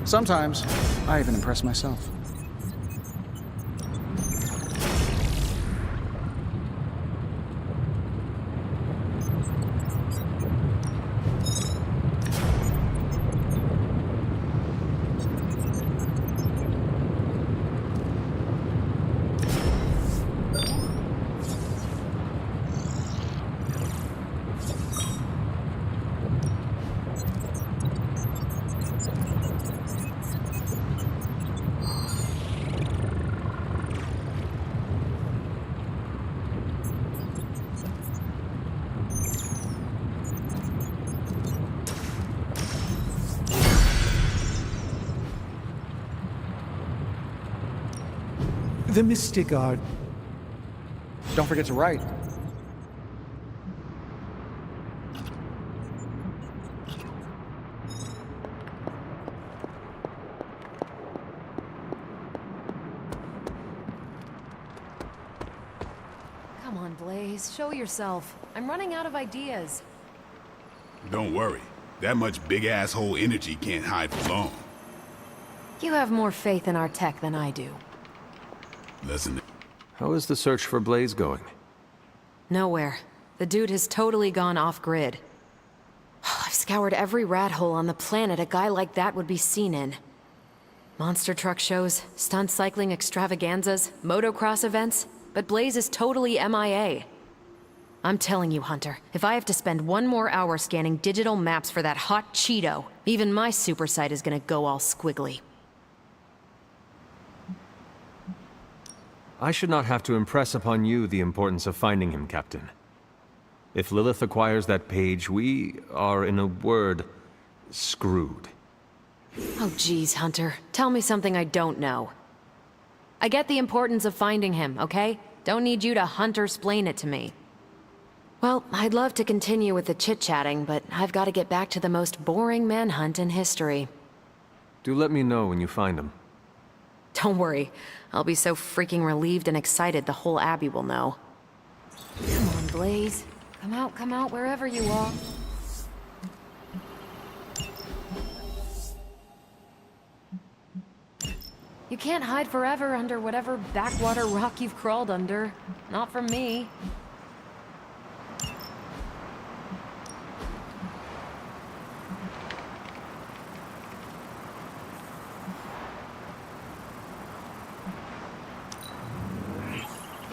Sometimes, I even impress myself. The Mystic Art. Don't forget to write. Come on, Blaze, show yourself. I'm running out of ideas. Don't worry. That much big asshole energy can't hide for long. You have more faith in our tech than I do. Listen. How is the search for Blaze going? Nowhere. The dude has totally gone off-grid. I've scoured every rat hole on the planet a guy like that would be seen in. Monster truck shows, stunt cycling extravaganzas, motocross events, but Blaze is totally MIA. I'm telling you, Hunter, if I have to spend one more hour scanning digital maps for that hot Cheeto, even my super sight is gonna go all squiggly. I should not have to impress upon you the importance of finding him, Captain. If Lilith acquires that page, we are, in a word, screwed. Oh geez, Hunter. Tell me something I don't know. I get the importance of finding him, okay? Don't need you to Hunter-splain it to me. Well, I'd love to continue with the chit-chatting, but I've got to get back to the most boring manhunt in history. Do let me know when you find him. Don't worry. I'll be so freaking relieved and excited the whole Abbey will know. Come on, Blaze. Come out, wherever you are. You can't hide forever under whatever backwater rock you've crawled under. Not from me.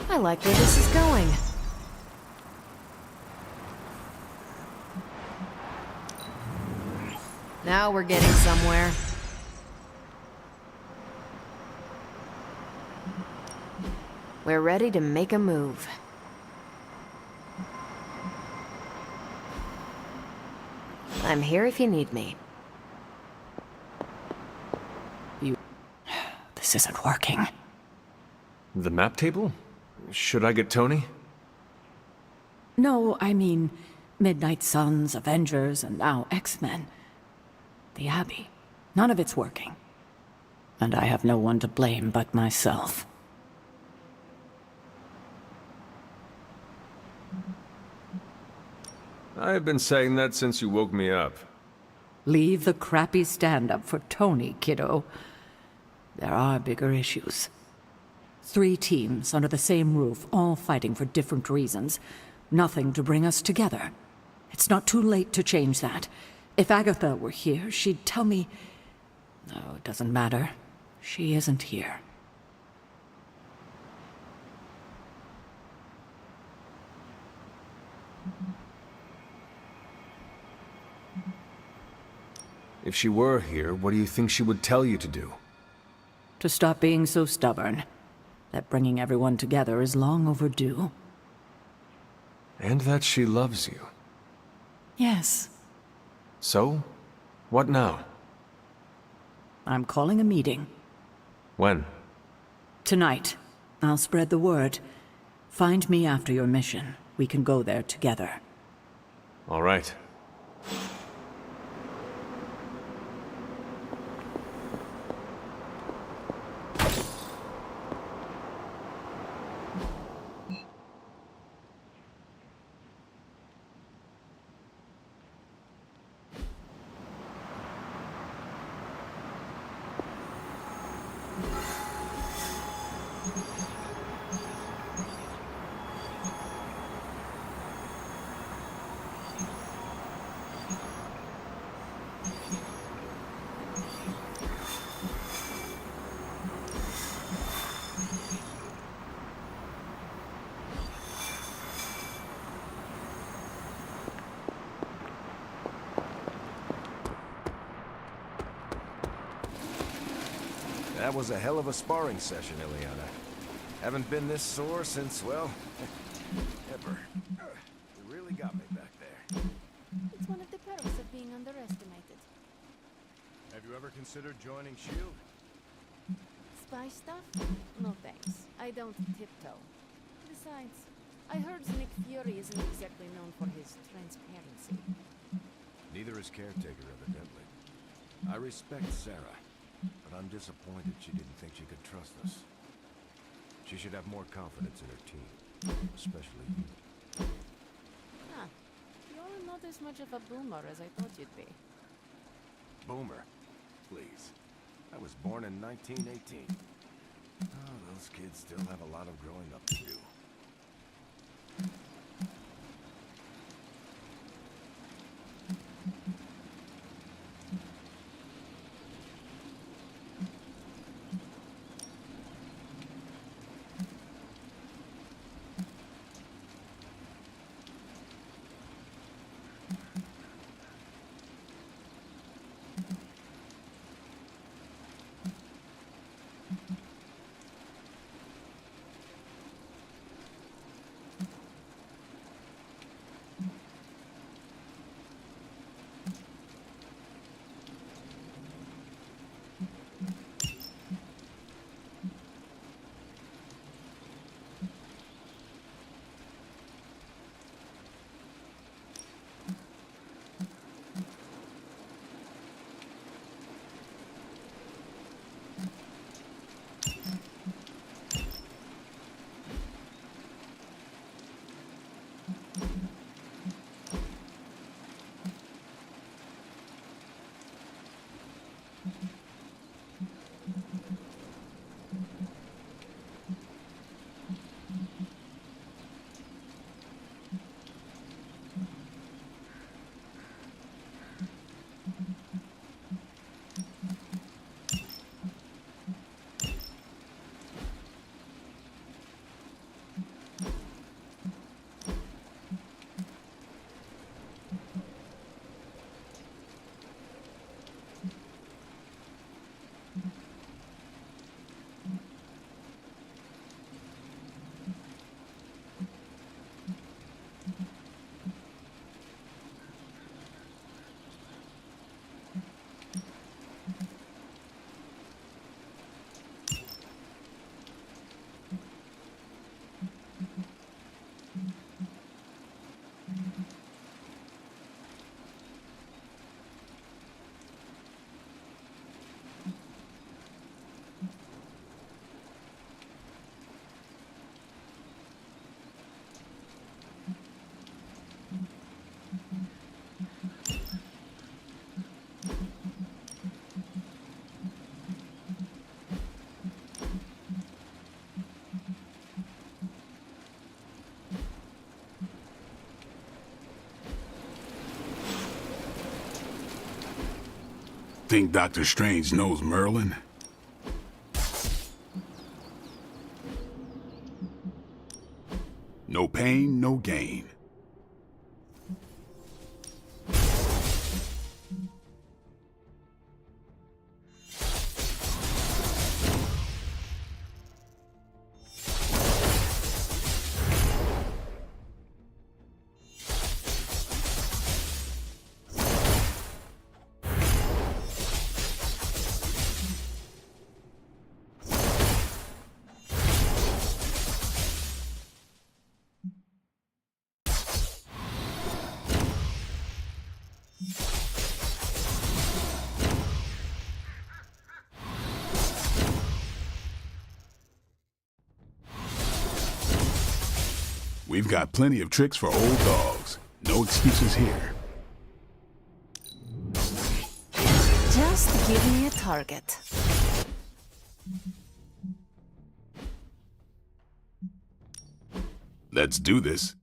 I like where this is going. Now we're getting somewhere. We're ready to make a move. I'm here if you need me. This isn't working. The map table? Should I get Tony? No, I mean Midnight Suns, Avengers, and now X-Men. The Abbey. None of it's working. And I have no one to blame but myself. I've been saying that since you woke me up. Leave the crappy stand-up for Tony, kiddo. There are bigger issues. 3 teams under the same roof, all fighting for different reasons. Nothing to bring us together. It's not too late to change that. If Agatha were here, she'd tell me... No, it doesn't matter. She isn't here. If she were here, what do you think she would tell you to do? To stop being so stubborn. That bringing everyone together is long overdue. And that she loves you. Yes. So? What now? I'm calling a meeting. When? Tonight. I'll spread the word. Find me after your mission. We can go there together. All right. That was a hell of a sparring session, Ileana. Haven't been this sore since, well, ever. You really got me back there. It's one of the perks of being underestimated. Have you ever considered joining S.H.I.E.L.D.? Spy stuff? No thanks. I don't tiptoe. Besides, I heard Nick Fury isn't exactly known for his transparency. Neither is Caretaker, evidently. I respect Sarah, but I'm disappointed she didn't think she could trust us. She should have more confidence in her team, especially you. Huh. You're not as much of a boomer as I thought you'd be. Boomer? Please. I was born in 1918. Oh, those kids still have a lot of growing up to do. think Doctor Strange knows Merlin? No pain, no gain. We've got plenty of tricks for old dogs. No excuses here. Just give me a target. Let's do this.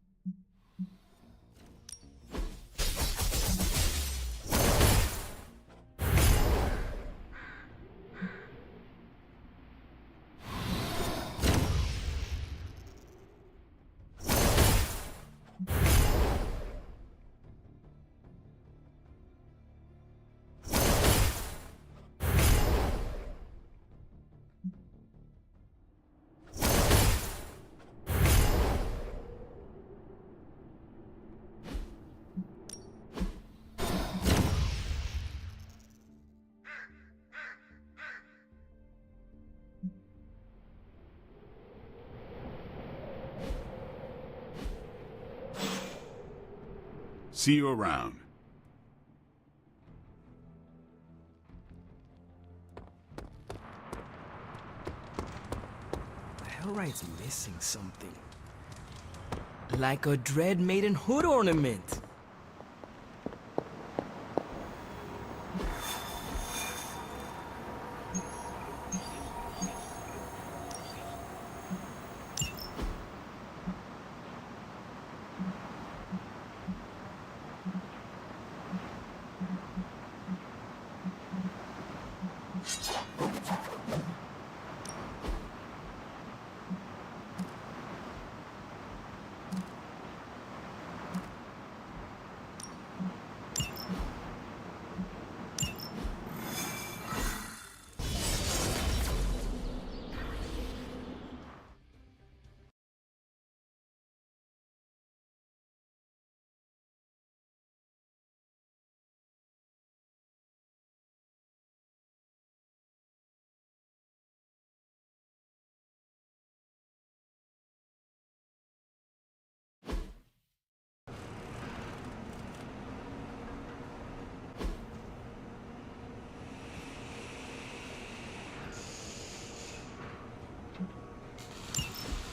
See you around. Hellright's missing something. Like a Dread Maiden hood ornament.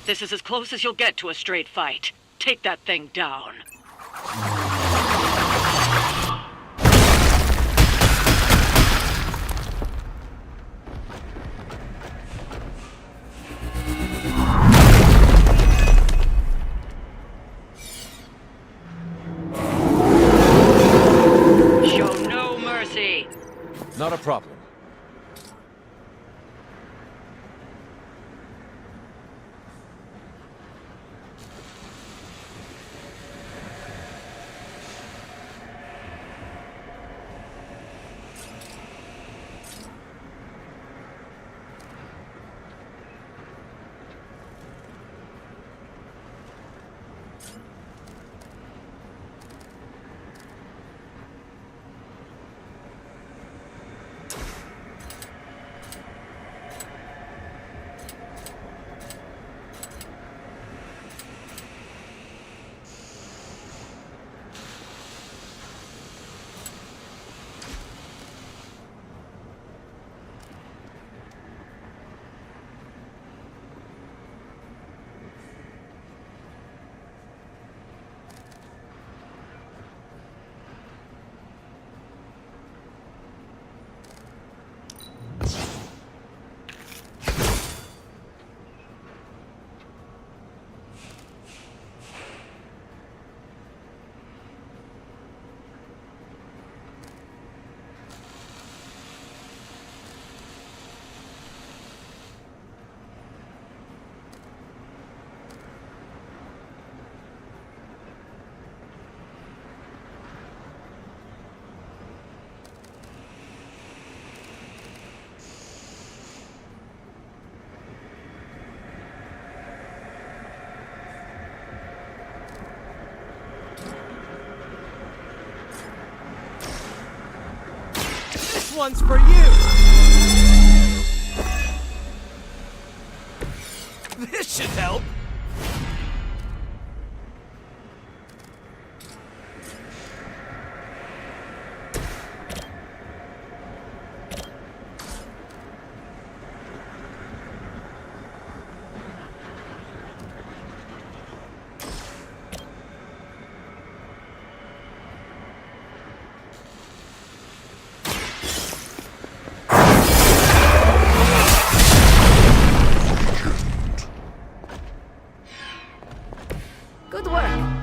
This is as close as you'll get to a straight fight. Take that thing down. Show no mercy. Not a problem. one's for you! This should help! Good work.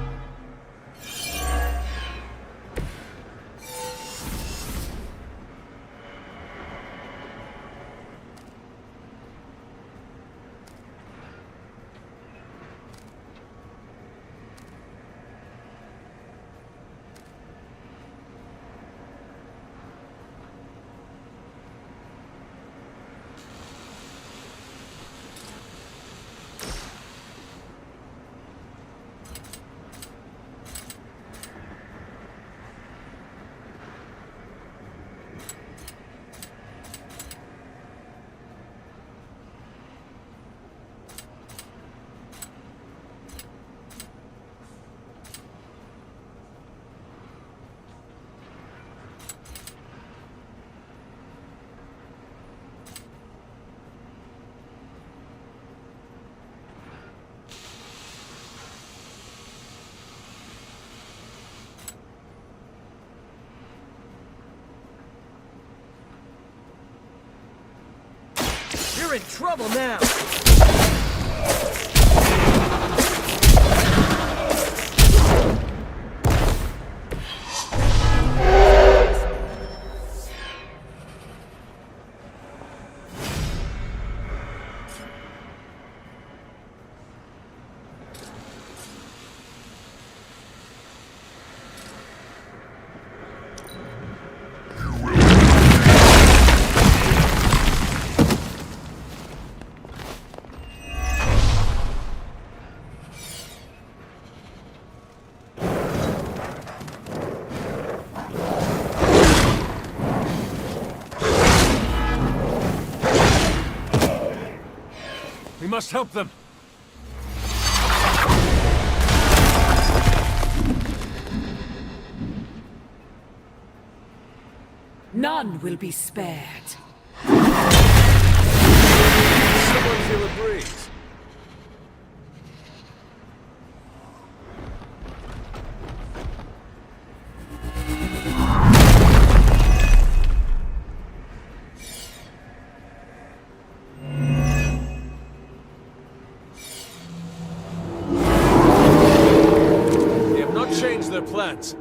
You're in trouble now! We must help them. None will be spared. Someone feel a breeze. They have not changed their plans.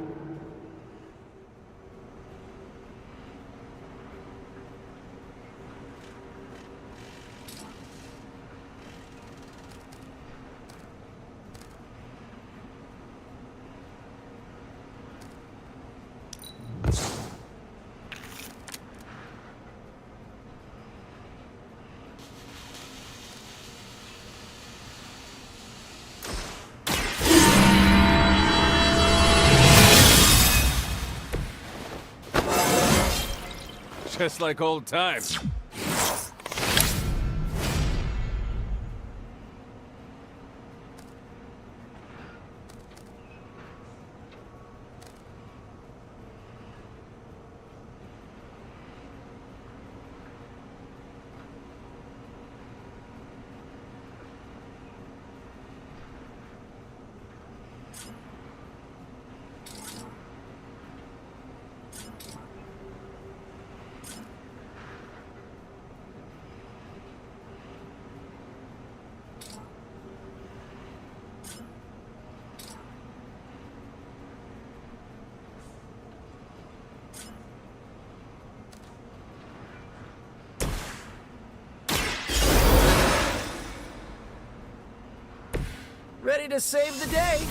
Just like old times. Ready to save the day!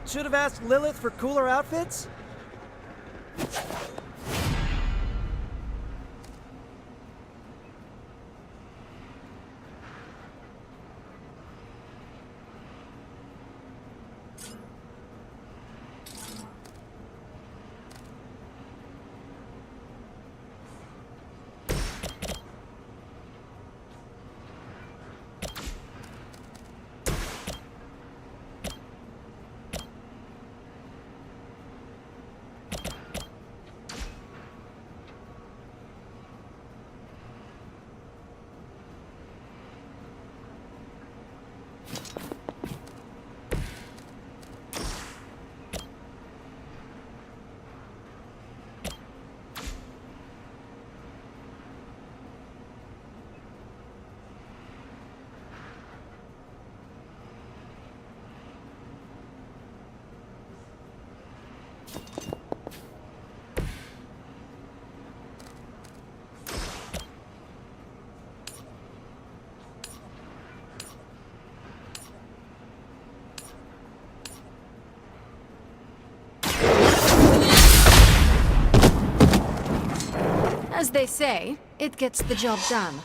Should have asked Lilith for cooler outfits? As they say, it gets the job done.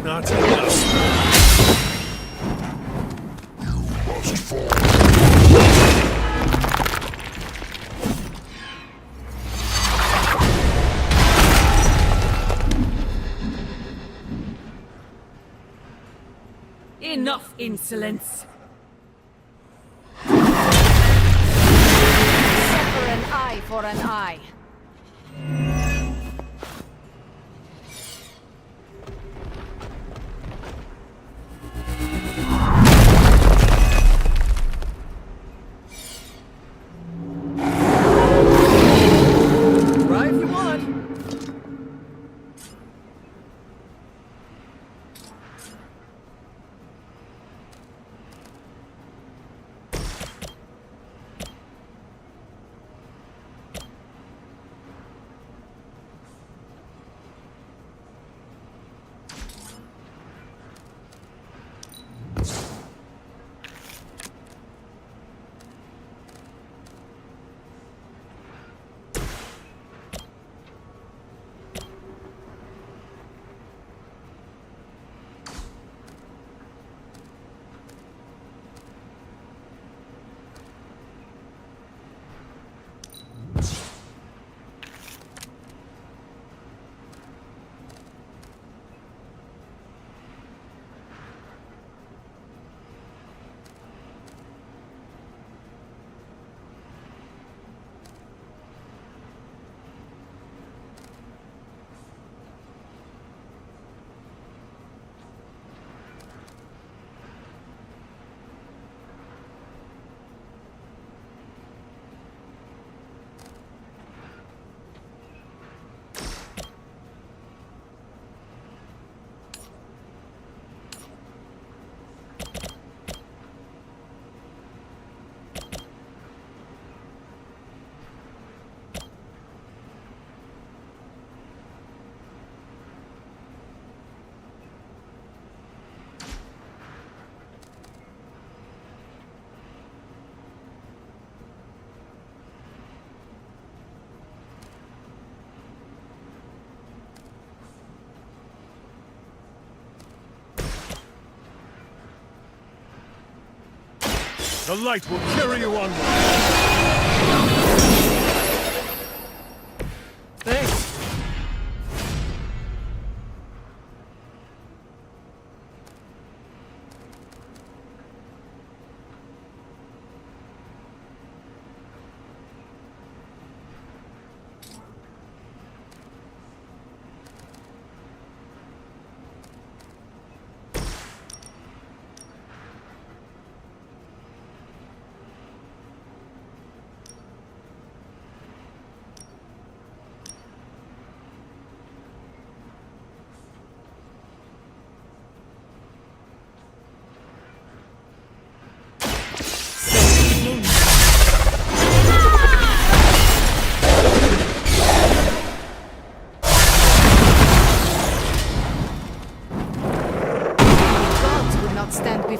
Not enough. You must fall. Enough insolence! Suffer an eye for an eye. Try if you want. The light will carry you onward. Thanks.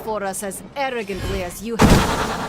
before us as arrogantly as you have.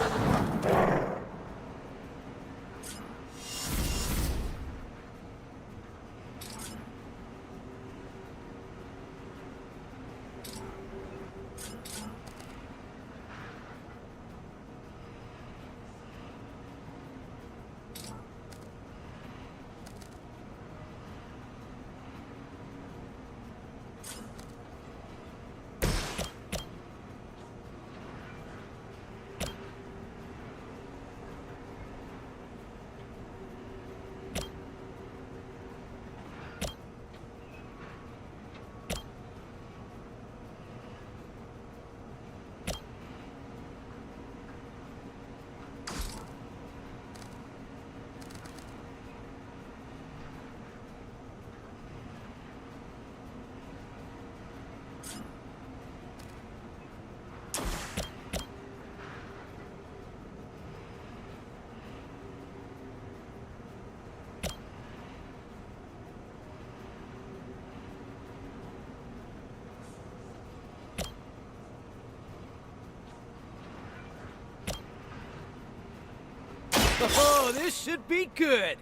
Oh, this should be good.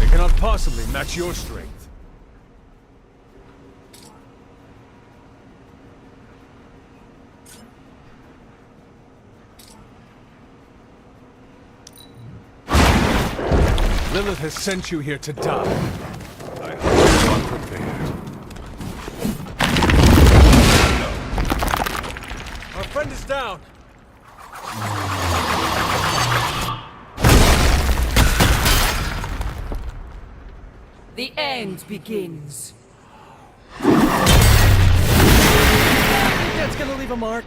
They cannot possibly match your strength. Lilith has sent you here to die. I hope you are prepared. Our friend is down. The end begins. That's gonna leave a mark.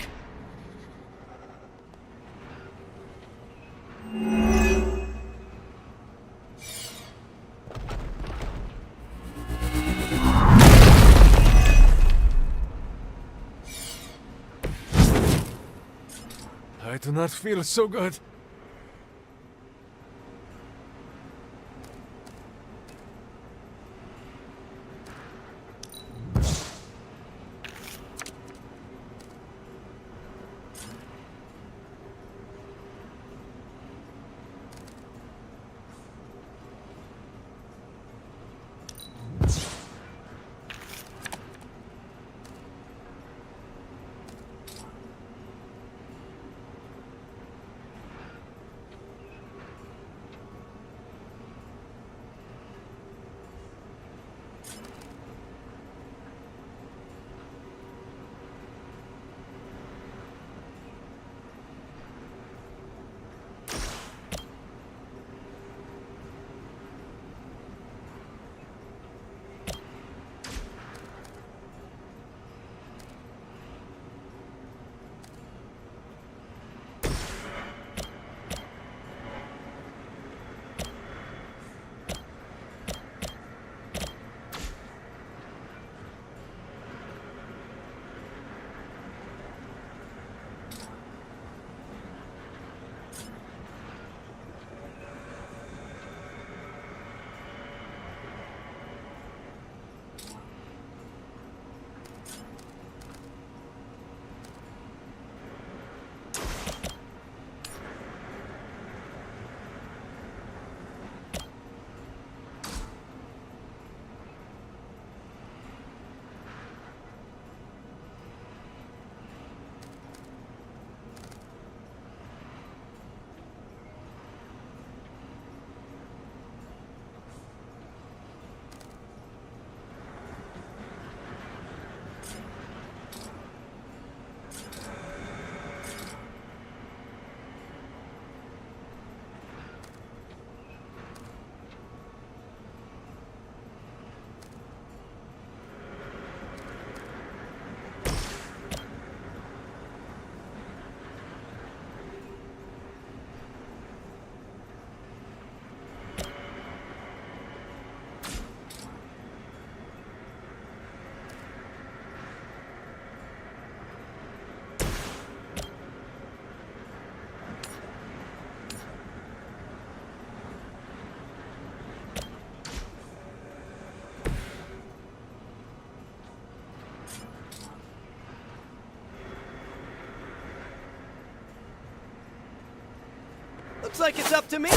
I do not feel so good. Looks like it's up to me.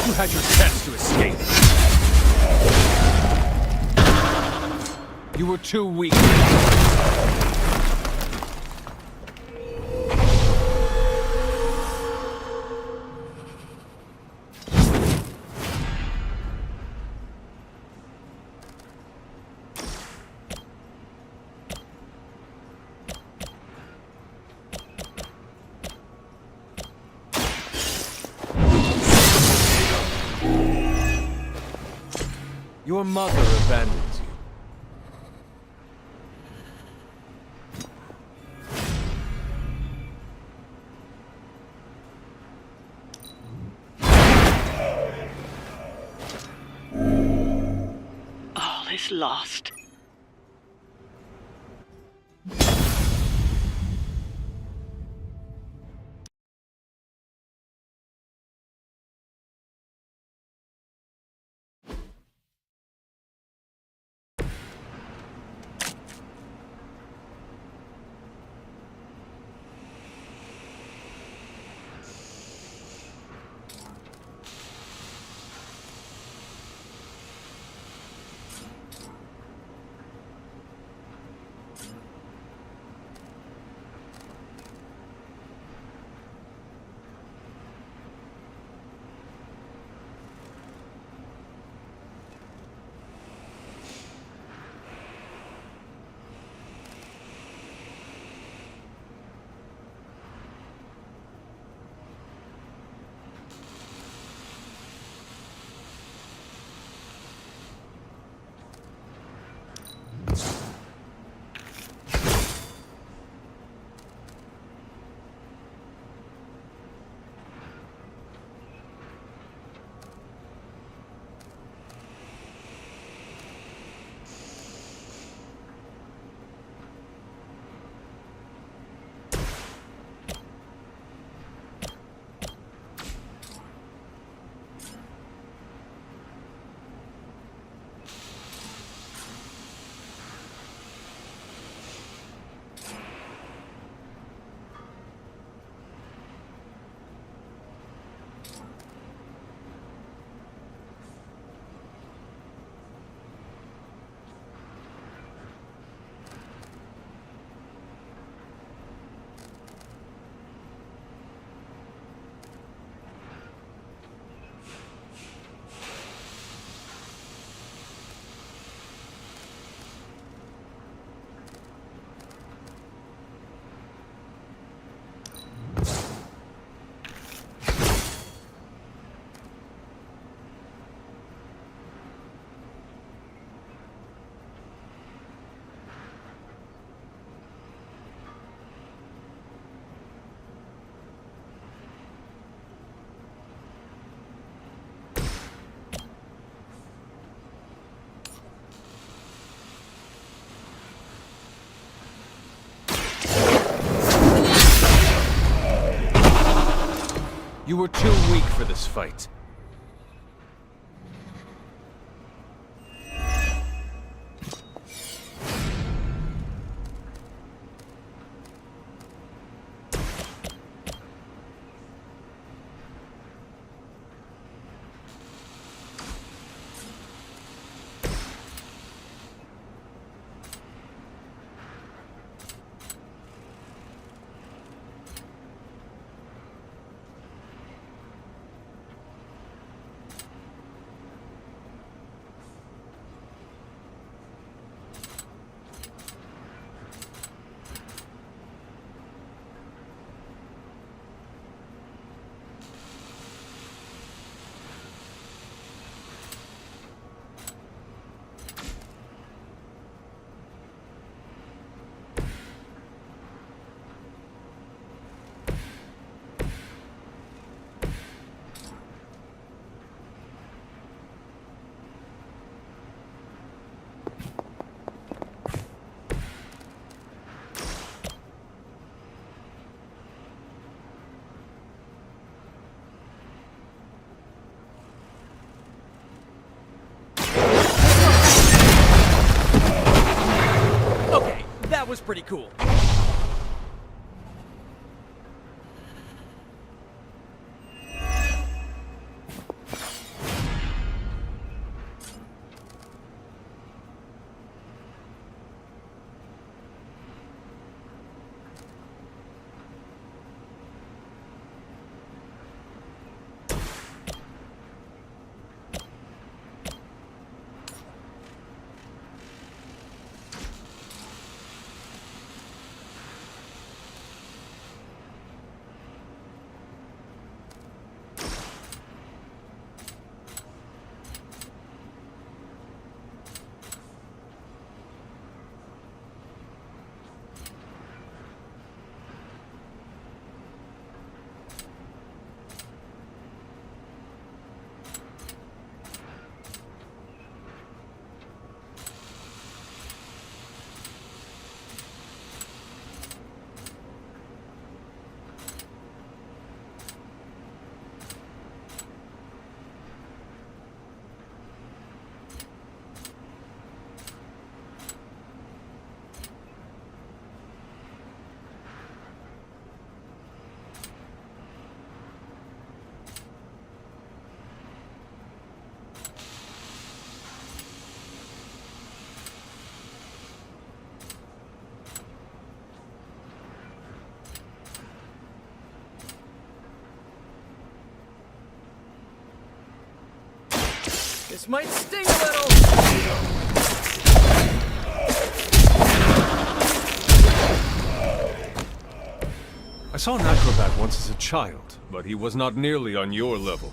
You had your chance to escape. You were too weak. Your mother abandons you. All is lost. You were too weak for this fight. pretty cool. This might sting a little! I saw an acrobat once as a child, but he was not nearly on your level.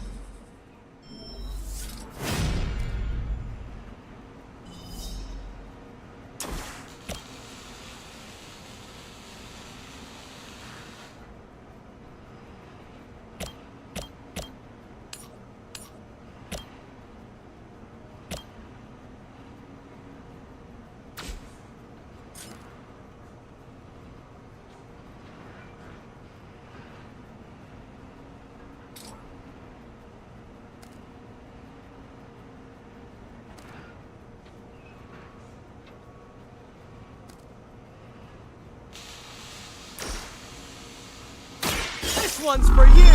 This one's for you!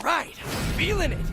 Right, I'm feeling it!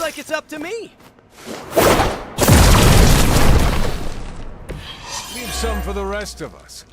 Looks like it's up to me! Leave some for the rest of us.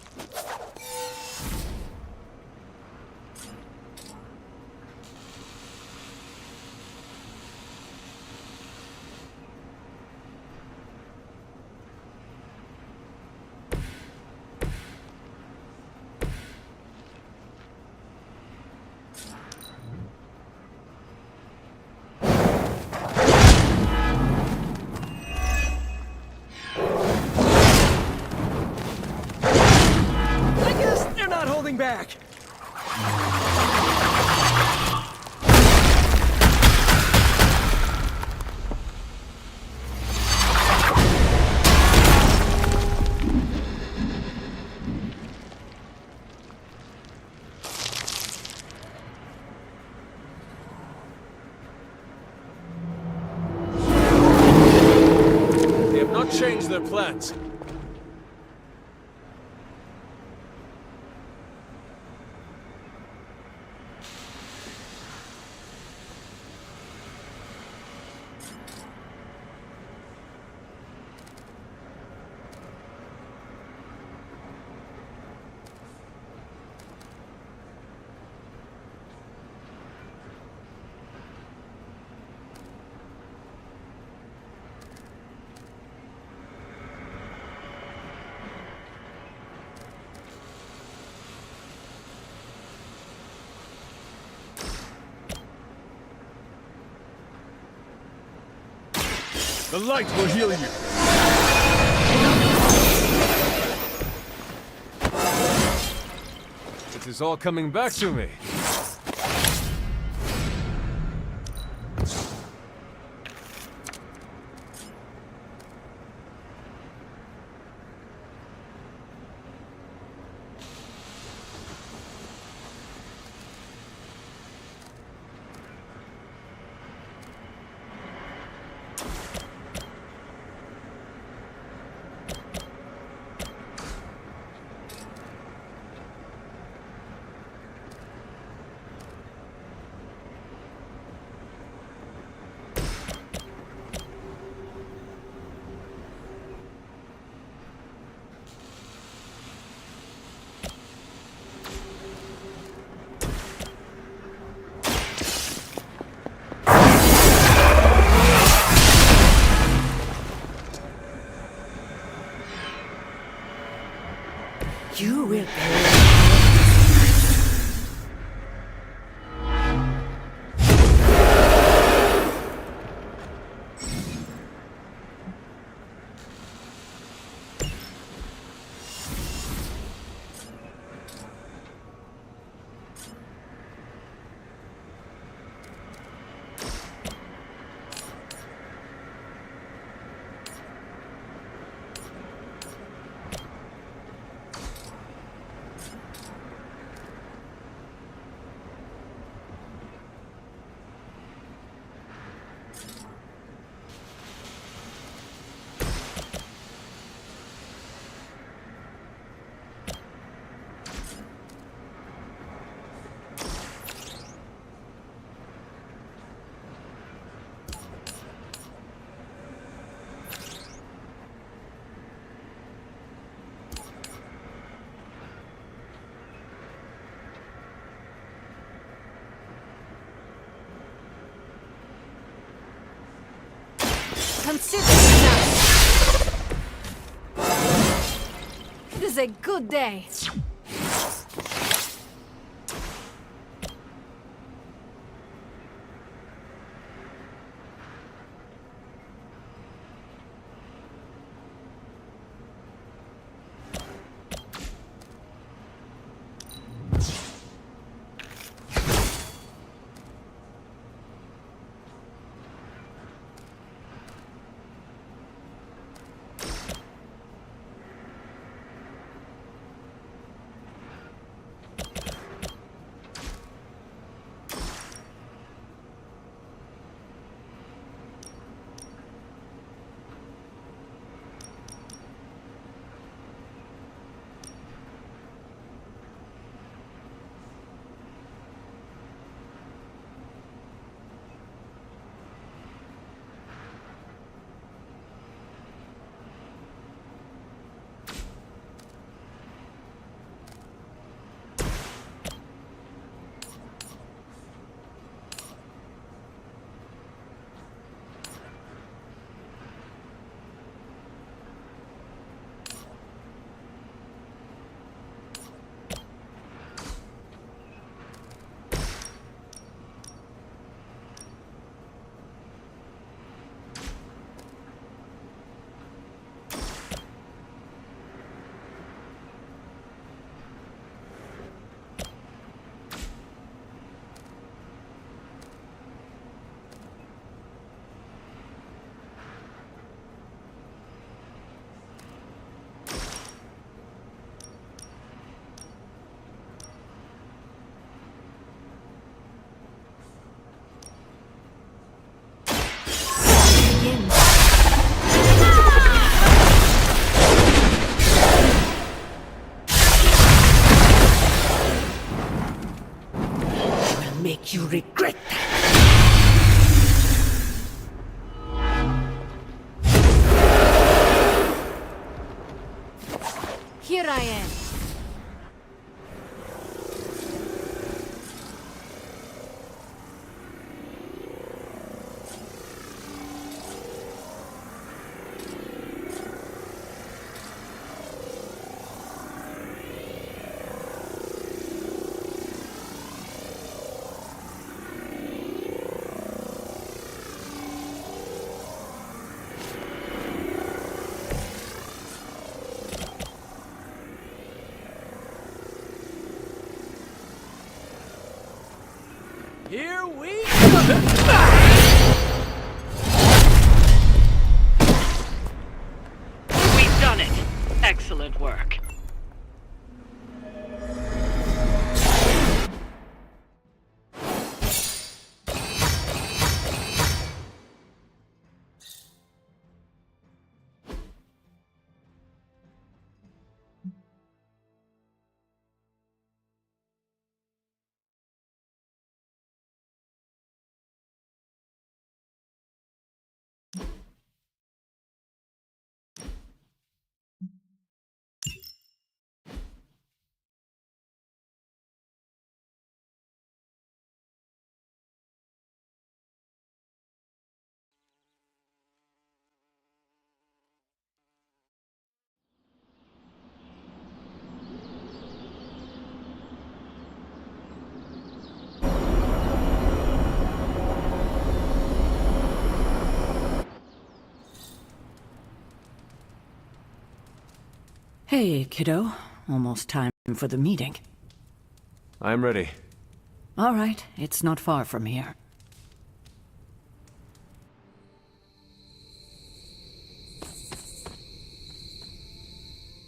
Back. They have not changed their plans. The light will heal you. It is all coming back to me. You will pay. Consider it now. It is a good day. Make you regret that. Here I am. Here we We've done it. Excellent work. Hey, kiddo. Almost time for the meeting. I'm ready. All right, it's not far from here.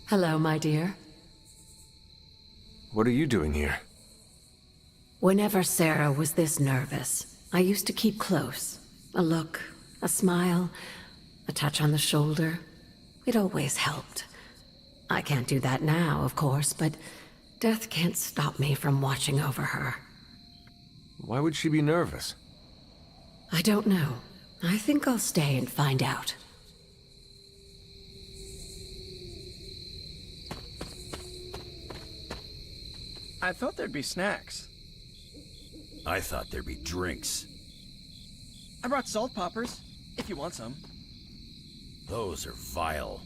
Hello, my dear. What are you doing here? Whenever Sarah was this nervous, I used to keep close. A look, a smile, a touch on the shoulder. It always helped. I can't do that now, of course, but death can't stop me from watching over her. Why would she be nervous? I don't know. I think I'll stay and find out. I thought there'd be snacks. I thought there'd be drinks. I brought salt poppers, if you want some. Those are vile.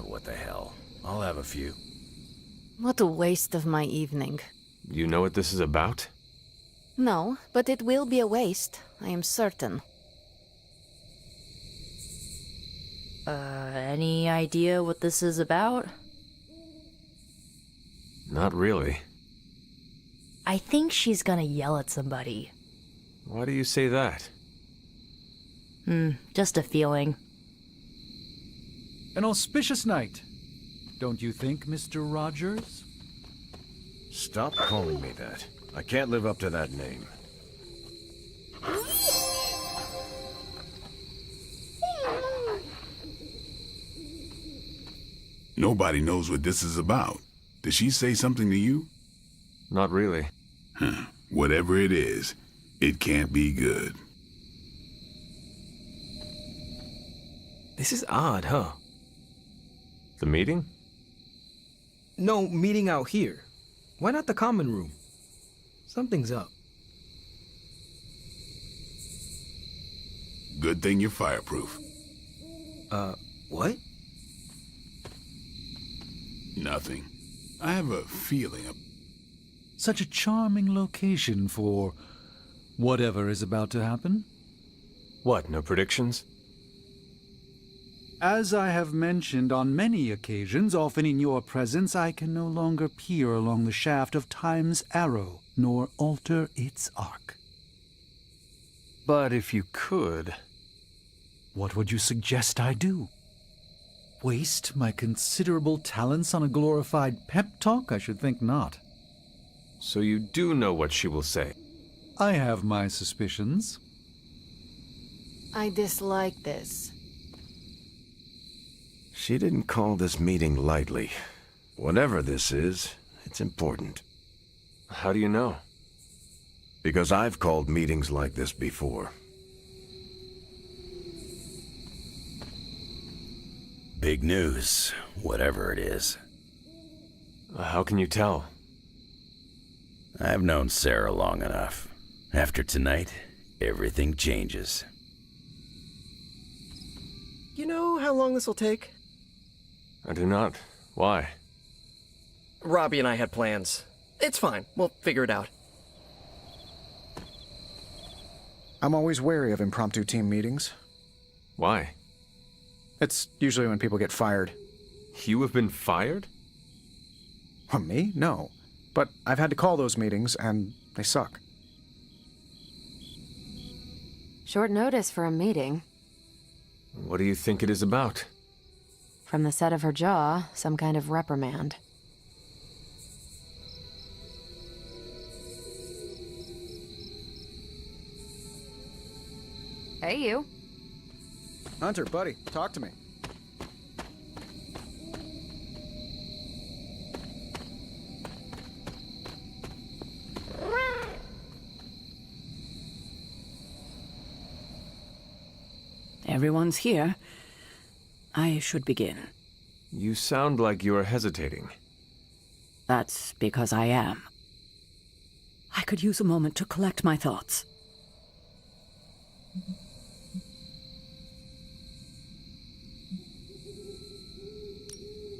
What the hell? I'll have a few. What a waste of my evening. You know what this is about? No, but it will be a waste, I am certain. Any idea what this is about? Not really. I think she's gonna yell at somebody. Why do you say that? Just a feeling. An auspicious night, don't you think, Mr. Rogers? Stop calling me that. I can't live up to that name. Nobody knows what this is about. Did she say something to you? Not really. Whatever it is, it can't be good. This is odd, huh? The meeting? No, meeting out here. Why not the common room? Something's up. Good thing you're fireproof. What? Nothing. I have a feeling. Such a charming location for whatever is about to happen. What, no predictions? As I have mentioned on many occasions, often in your presence, I can no longer peer along the shaft of time's arrow, nor alter its arc. But if you could... What would you suggest I do? Waste my considerable talents on a glorified pep talk? I should think not. So you do know what she will say? I have my suspicions. I dislike this. She didn't call this meeting lightly. Whatever this is, it's important. How do you know? Because I've called meetings like this before. Big news, whatever it is. How can you tell? I've known Sarah long enough. After tonight, everything changes. You know how long this will take? I do not. Why? Robbie and I had plans. It's fine. We'll figure it out. I'm always wary of impromptu team meetings. Why? It's usually when people get fired. You have been fired? Me? No. But I've had to call those meetings, and they suck. Short notice for a meeting. What do you think it is about? From the set of her jaw, some kind of reprimand. Hey, you. Hunter, buddy, talk to me. Everyone's here. I should begin. You sound like you are hesitating. That's because I am. I could use a moment to collect my thoughts.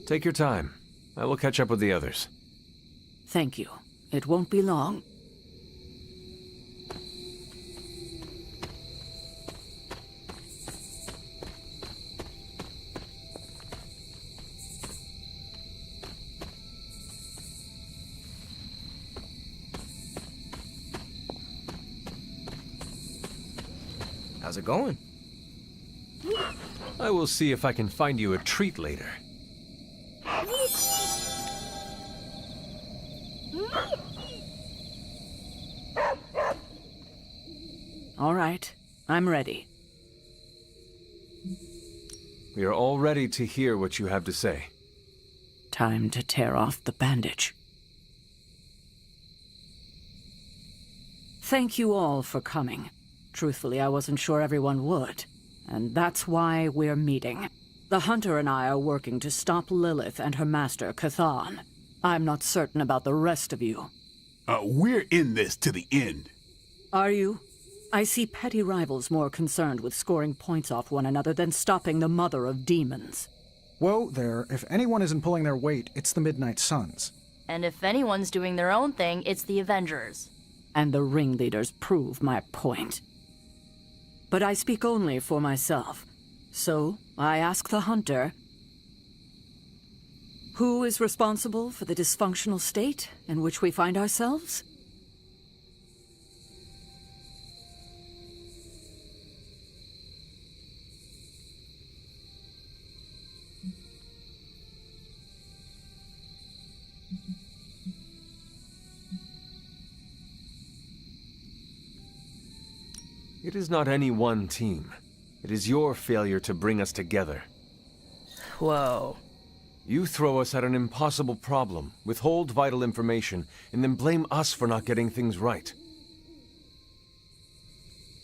Take your time. I will catch up with the others. Thank you. It won't be long. How's it going? I will see if I can find you a treat later. All right, I'm ready. We are all ready to hear what you have to say. Time to tear off the bandage. Thank you all for coming. Truthfully, I wasn't sure everyone would. And that's why we're meeting. The Hunter and I are working to stop Lilith and her master, Cathan. I'm not certain about the rest of you. We're in this to the end. Are you? I see petty rivals more concerned with scoring points off one another than stopping the mother of demons. Whoa there, if anyone isn't pulling their weight, it's the Midnight Suns. And if anyone's doing their own thing, it's the Avengers. And the ringleaders prove my point. But I speak only for myself. So, I ask the Hunter, who is responsible for the dysfunctional state in which we find ourselves? It is not any one team. It is your failure to bring us together. Whoa. You throw us at an impossible problem, withhold vital information, and then blame us for not getting things right.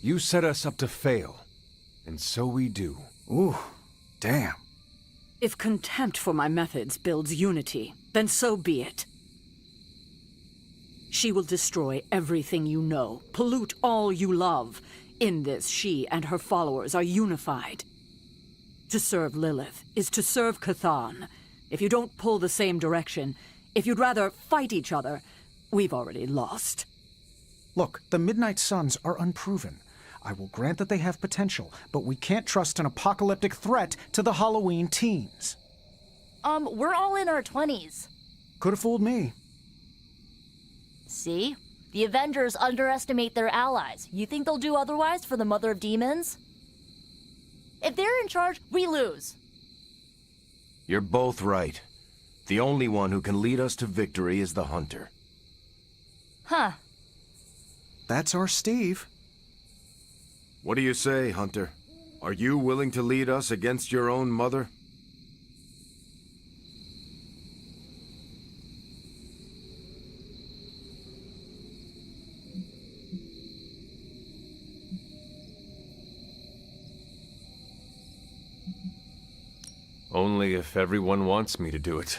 You set us up to fail, and so we do. Ooh, damn. If contempt for my methods builds unity, then so be it. She will destroy everything you know, pollute all you love. In this, she and her followers are unified. To serve Lilith is to serve Cathan. If you don't pull the same direction, if you'd rather fight each other, we've already lost. Look, the Midnight Suns are unproven. I will grant that they have potential, but we can't trust an apocalyptic threat to the Halloween teens. We're all in our 20s. Could have fooled me. See? The Avengers underestimate their allies. You think they'll do otherwise for the Mother of Demons? If they're in charge, we lose. You're both right. The only one who can lead us to victory is the Hunter. Huh. That's our Steve. What do you say, Hunter? Are you willing to lead us against your own mother? Only if everyone wants me to do it.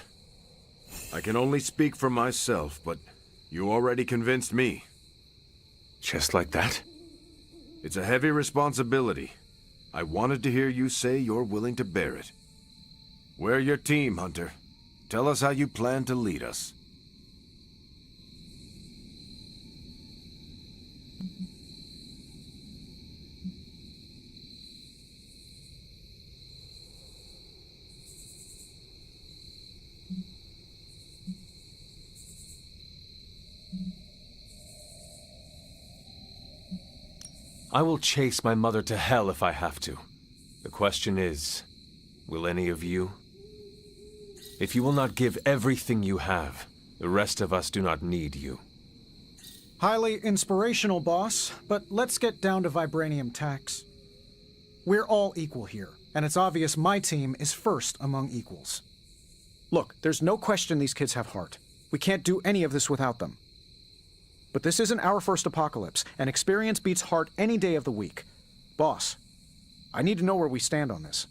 I can only speak for myself, but you already convinced me. Just like that? It's a heavy responsibility. I wanted to hear you say you're willing to bear it. We're your team, Hunter. Tell us how you plan to lead us. I will chase my mother to hell if I have to. The question is, will any of you? If you will not give everything you have, the rest of us do not need you. Highly inspirational, boss, but let's get down to vibranium tax. We're all equal here, and it's obvious my team is first among equals. Look, there's no question these kids have heart. We can't do any of this without them. But this isn't our first apocalypse, and experience beats heart any day of the week. Boss, I need to know where we stand on this.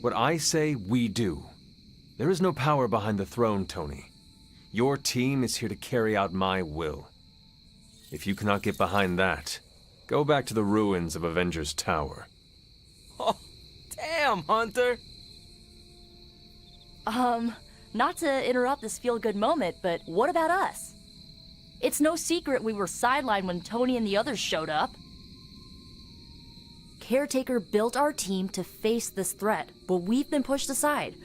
What I say, we do. There is no power behind the throne, Tony. Your team is here to carry out my will. If you cannot get behind that, go back to the ruins of Avengers Tower. Oh, damn, Hunter! Not to interrupt this feel-good moment, but what about us? It's no secret we were sidelined when Tony and the others showed up. Caretaker built our team to face this threat, but we've been pushed aside.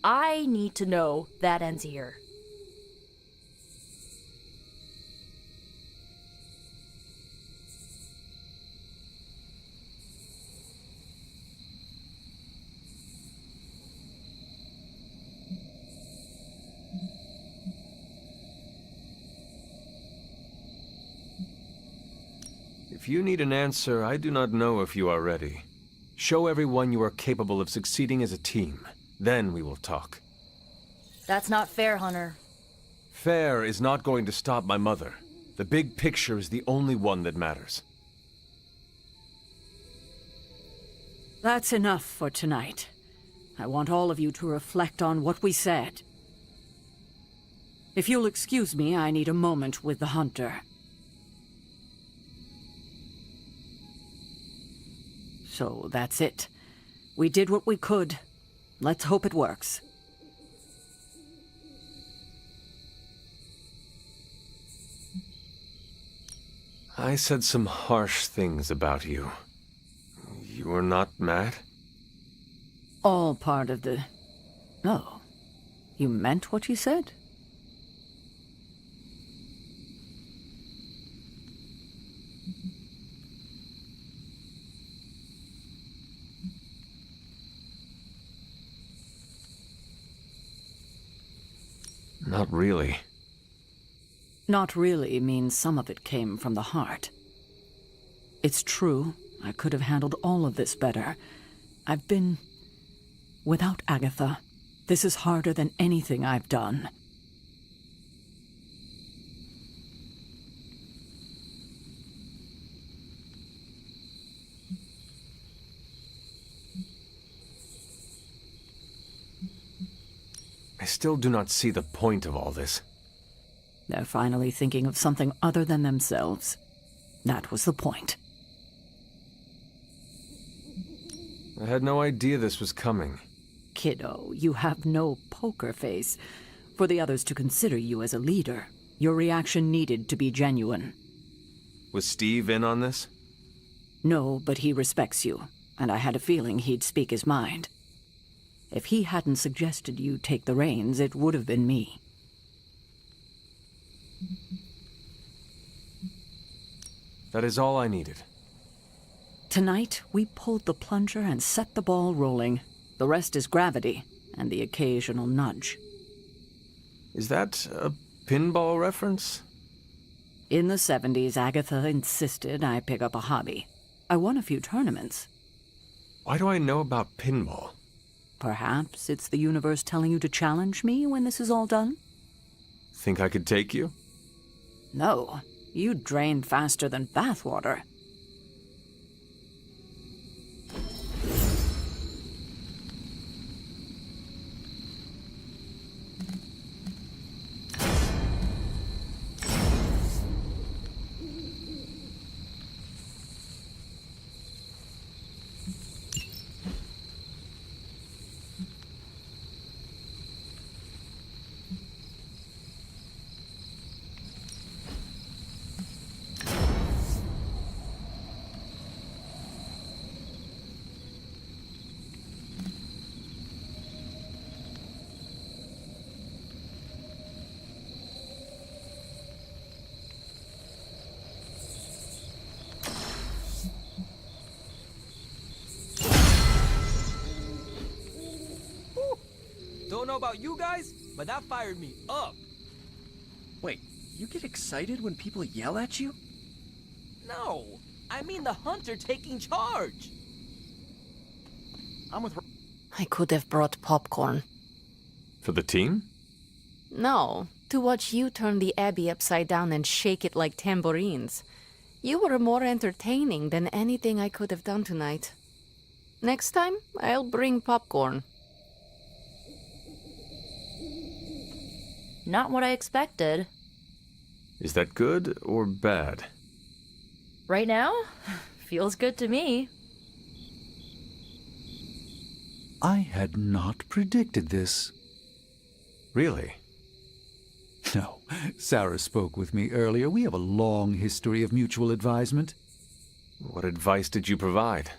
I need to know that ends here. If you need an answer, I do not know if you are ready. Show everyone you are capable of succeeding as a team. Then we will talk. That's not fair, Hunter. Fair is not going to stop my mother. The big picture is the only one that matters. That's enough for tonight. I want all of you to reflect on what we said. If you'll excuse me, I need a moment with the Hunter. So that's it. We did what we could. Let's hope it works. I said some harsh things about you. You were not mad? All part of the... Oh. You meant what you said? Not really. Not really means some of it came from the heart. It's true, I could have handled all of this better. I've been... without Agatha. This is harder than anything I've done. I still do not see the point of all this. They're finally thinking of something other than themselves. That was the point. I had no idea this was coming. Kiddo, you have no poker face. For the others to consider you as a leader, your reaction needed to be genuine. Was Steve in on this? No, but he respects you, and I had a feeling he'd speak his mind. If he hadn't suggested you take the reins, it would have been me. That is all I needed. Tonight, we pulled the plunger and set the ball rolling. The rest is gravity, and the occasional nudge. Is that a pinball reference? In the 70s, Agatha insisted I pick up a hobby. I won a few tournaments. Why do I know about pinball? Perhaps it's the universe telling you to challenge me when this is all done? Think I could take you? No, you drain faster than bathwater. know about you guys, but that fired me up. Wait, you get excited when people yell at you? No, I mean the hunter taking charge. I'm with... I could have brought popcorn. For the team? No, to watch you turn the Abbey upside down and shake it like tambourines. You were more entertaining than anything I could have done tonight. Next time, I'll bring popcorn. Not what I expected. Is that good or bad? Right now? Feels good to me. I had not predicted this. Really? No, Sarah spoke with me earlier. We have a long history of mutual advisement. What advice did you provide?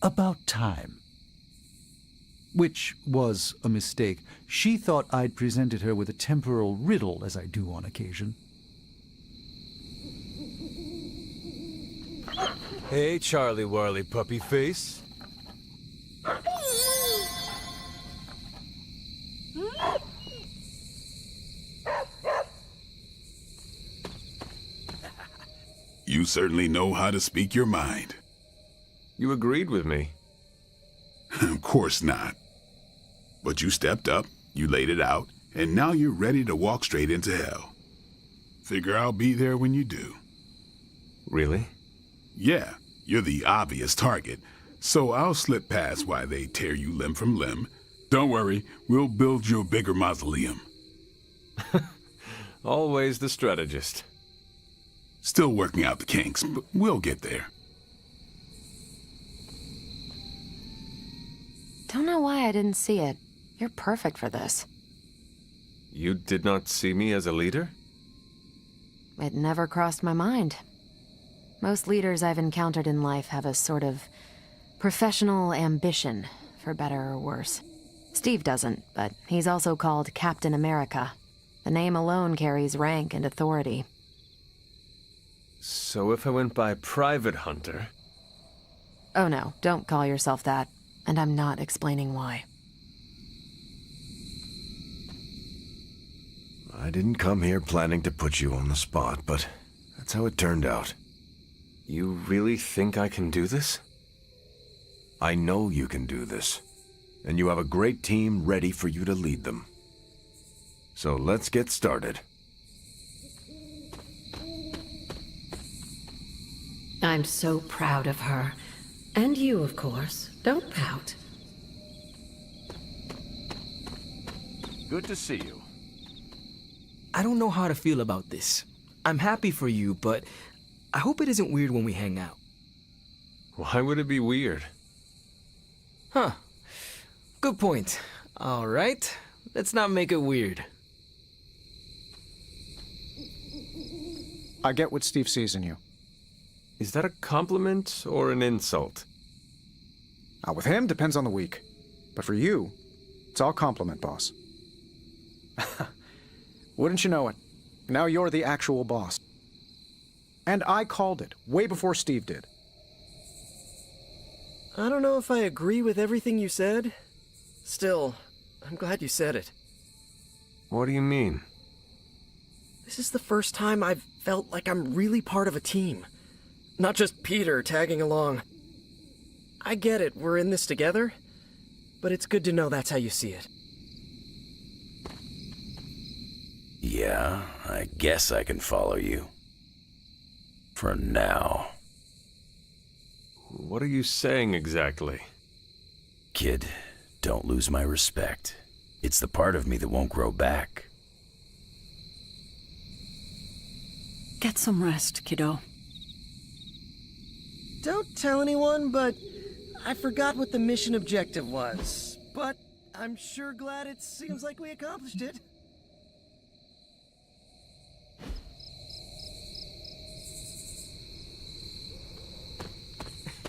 About time. Which was a mistake. She thought I'd presented her with a temporal riddle, as I do on occasion. Hey, Charlie Warley puppy face. You certainly know how to speak your mind. You agreed with me. Of course not. But you stepped up, you laid it out, and now you're ready to walk straight into hell. Figure I'll be there when you do. Really? Yeah, you're the obvious target, so I'll slip past why they tear you limb from limb. Don't worry, we'll build you a bigger mausoleum. Always the strategist. Still working out the kinks, but we'll get there. Don't know why I didn't see it. You're perfect for this. You did not see me as a leader? It never crossed my mind. Most leaders I've encountered in life have a sort of professional ambition, for better or worse. Steve doesn't, but he's also called Captain America. The name alone carries rank and authority. So if I went by Private Hunter... Oh no, don't call yourself that. And I'm not explaining why. I didn't come here planning to put you on the spot, but that's how it turned out. You really think I can do this? I know you can do this, and you have a great team ready for you to lead them. So let's get started. I'm so proud of her. And you, of course. Don't pout. Good to see you. I don't know how to feel about this. I'm happy for you, but I hope it isn't weird when we hang out. Why would it be weird? Huh. Good point. All right. Let's not make it weird. I get what Steve sees in you. Is that a compliment or an insult? With him, depends on the week. But for you, it's all compliment, boss. Wouldn't you know it? Now you're the actual boss. And I called it, way before Steve did. I don't know if I agree with everything you said. Still, I'm glad you said it. What do you mean? This is the first time I've felt like I'm really part of a team. Not just Peter tagging along. I get it, we're in this together, but it's good to know that's how you see it. Yeah, I guess I can follow you. For now. What are you saying exactly? Kid, don't lose my respect. It's the part of me that won't grow back. Get some rest, kiddo. Don't tell anyone, but I forgot what the mission objective was. But I'm sure glad it seems like we accomplished it.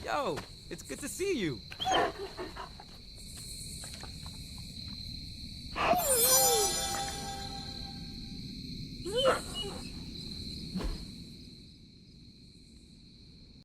Yo, it's good to see you.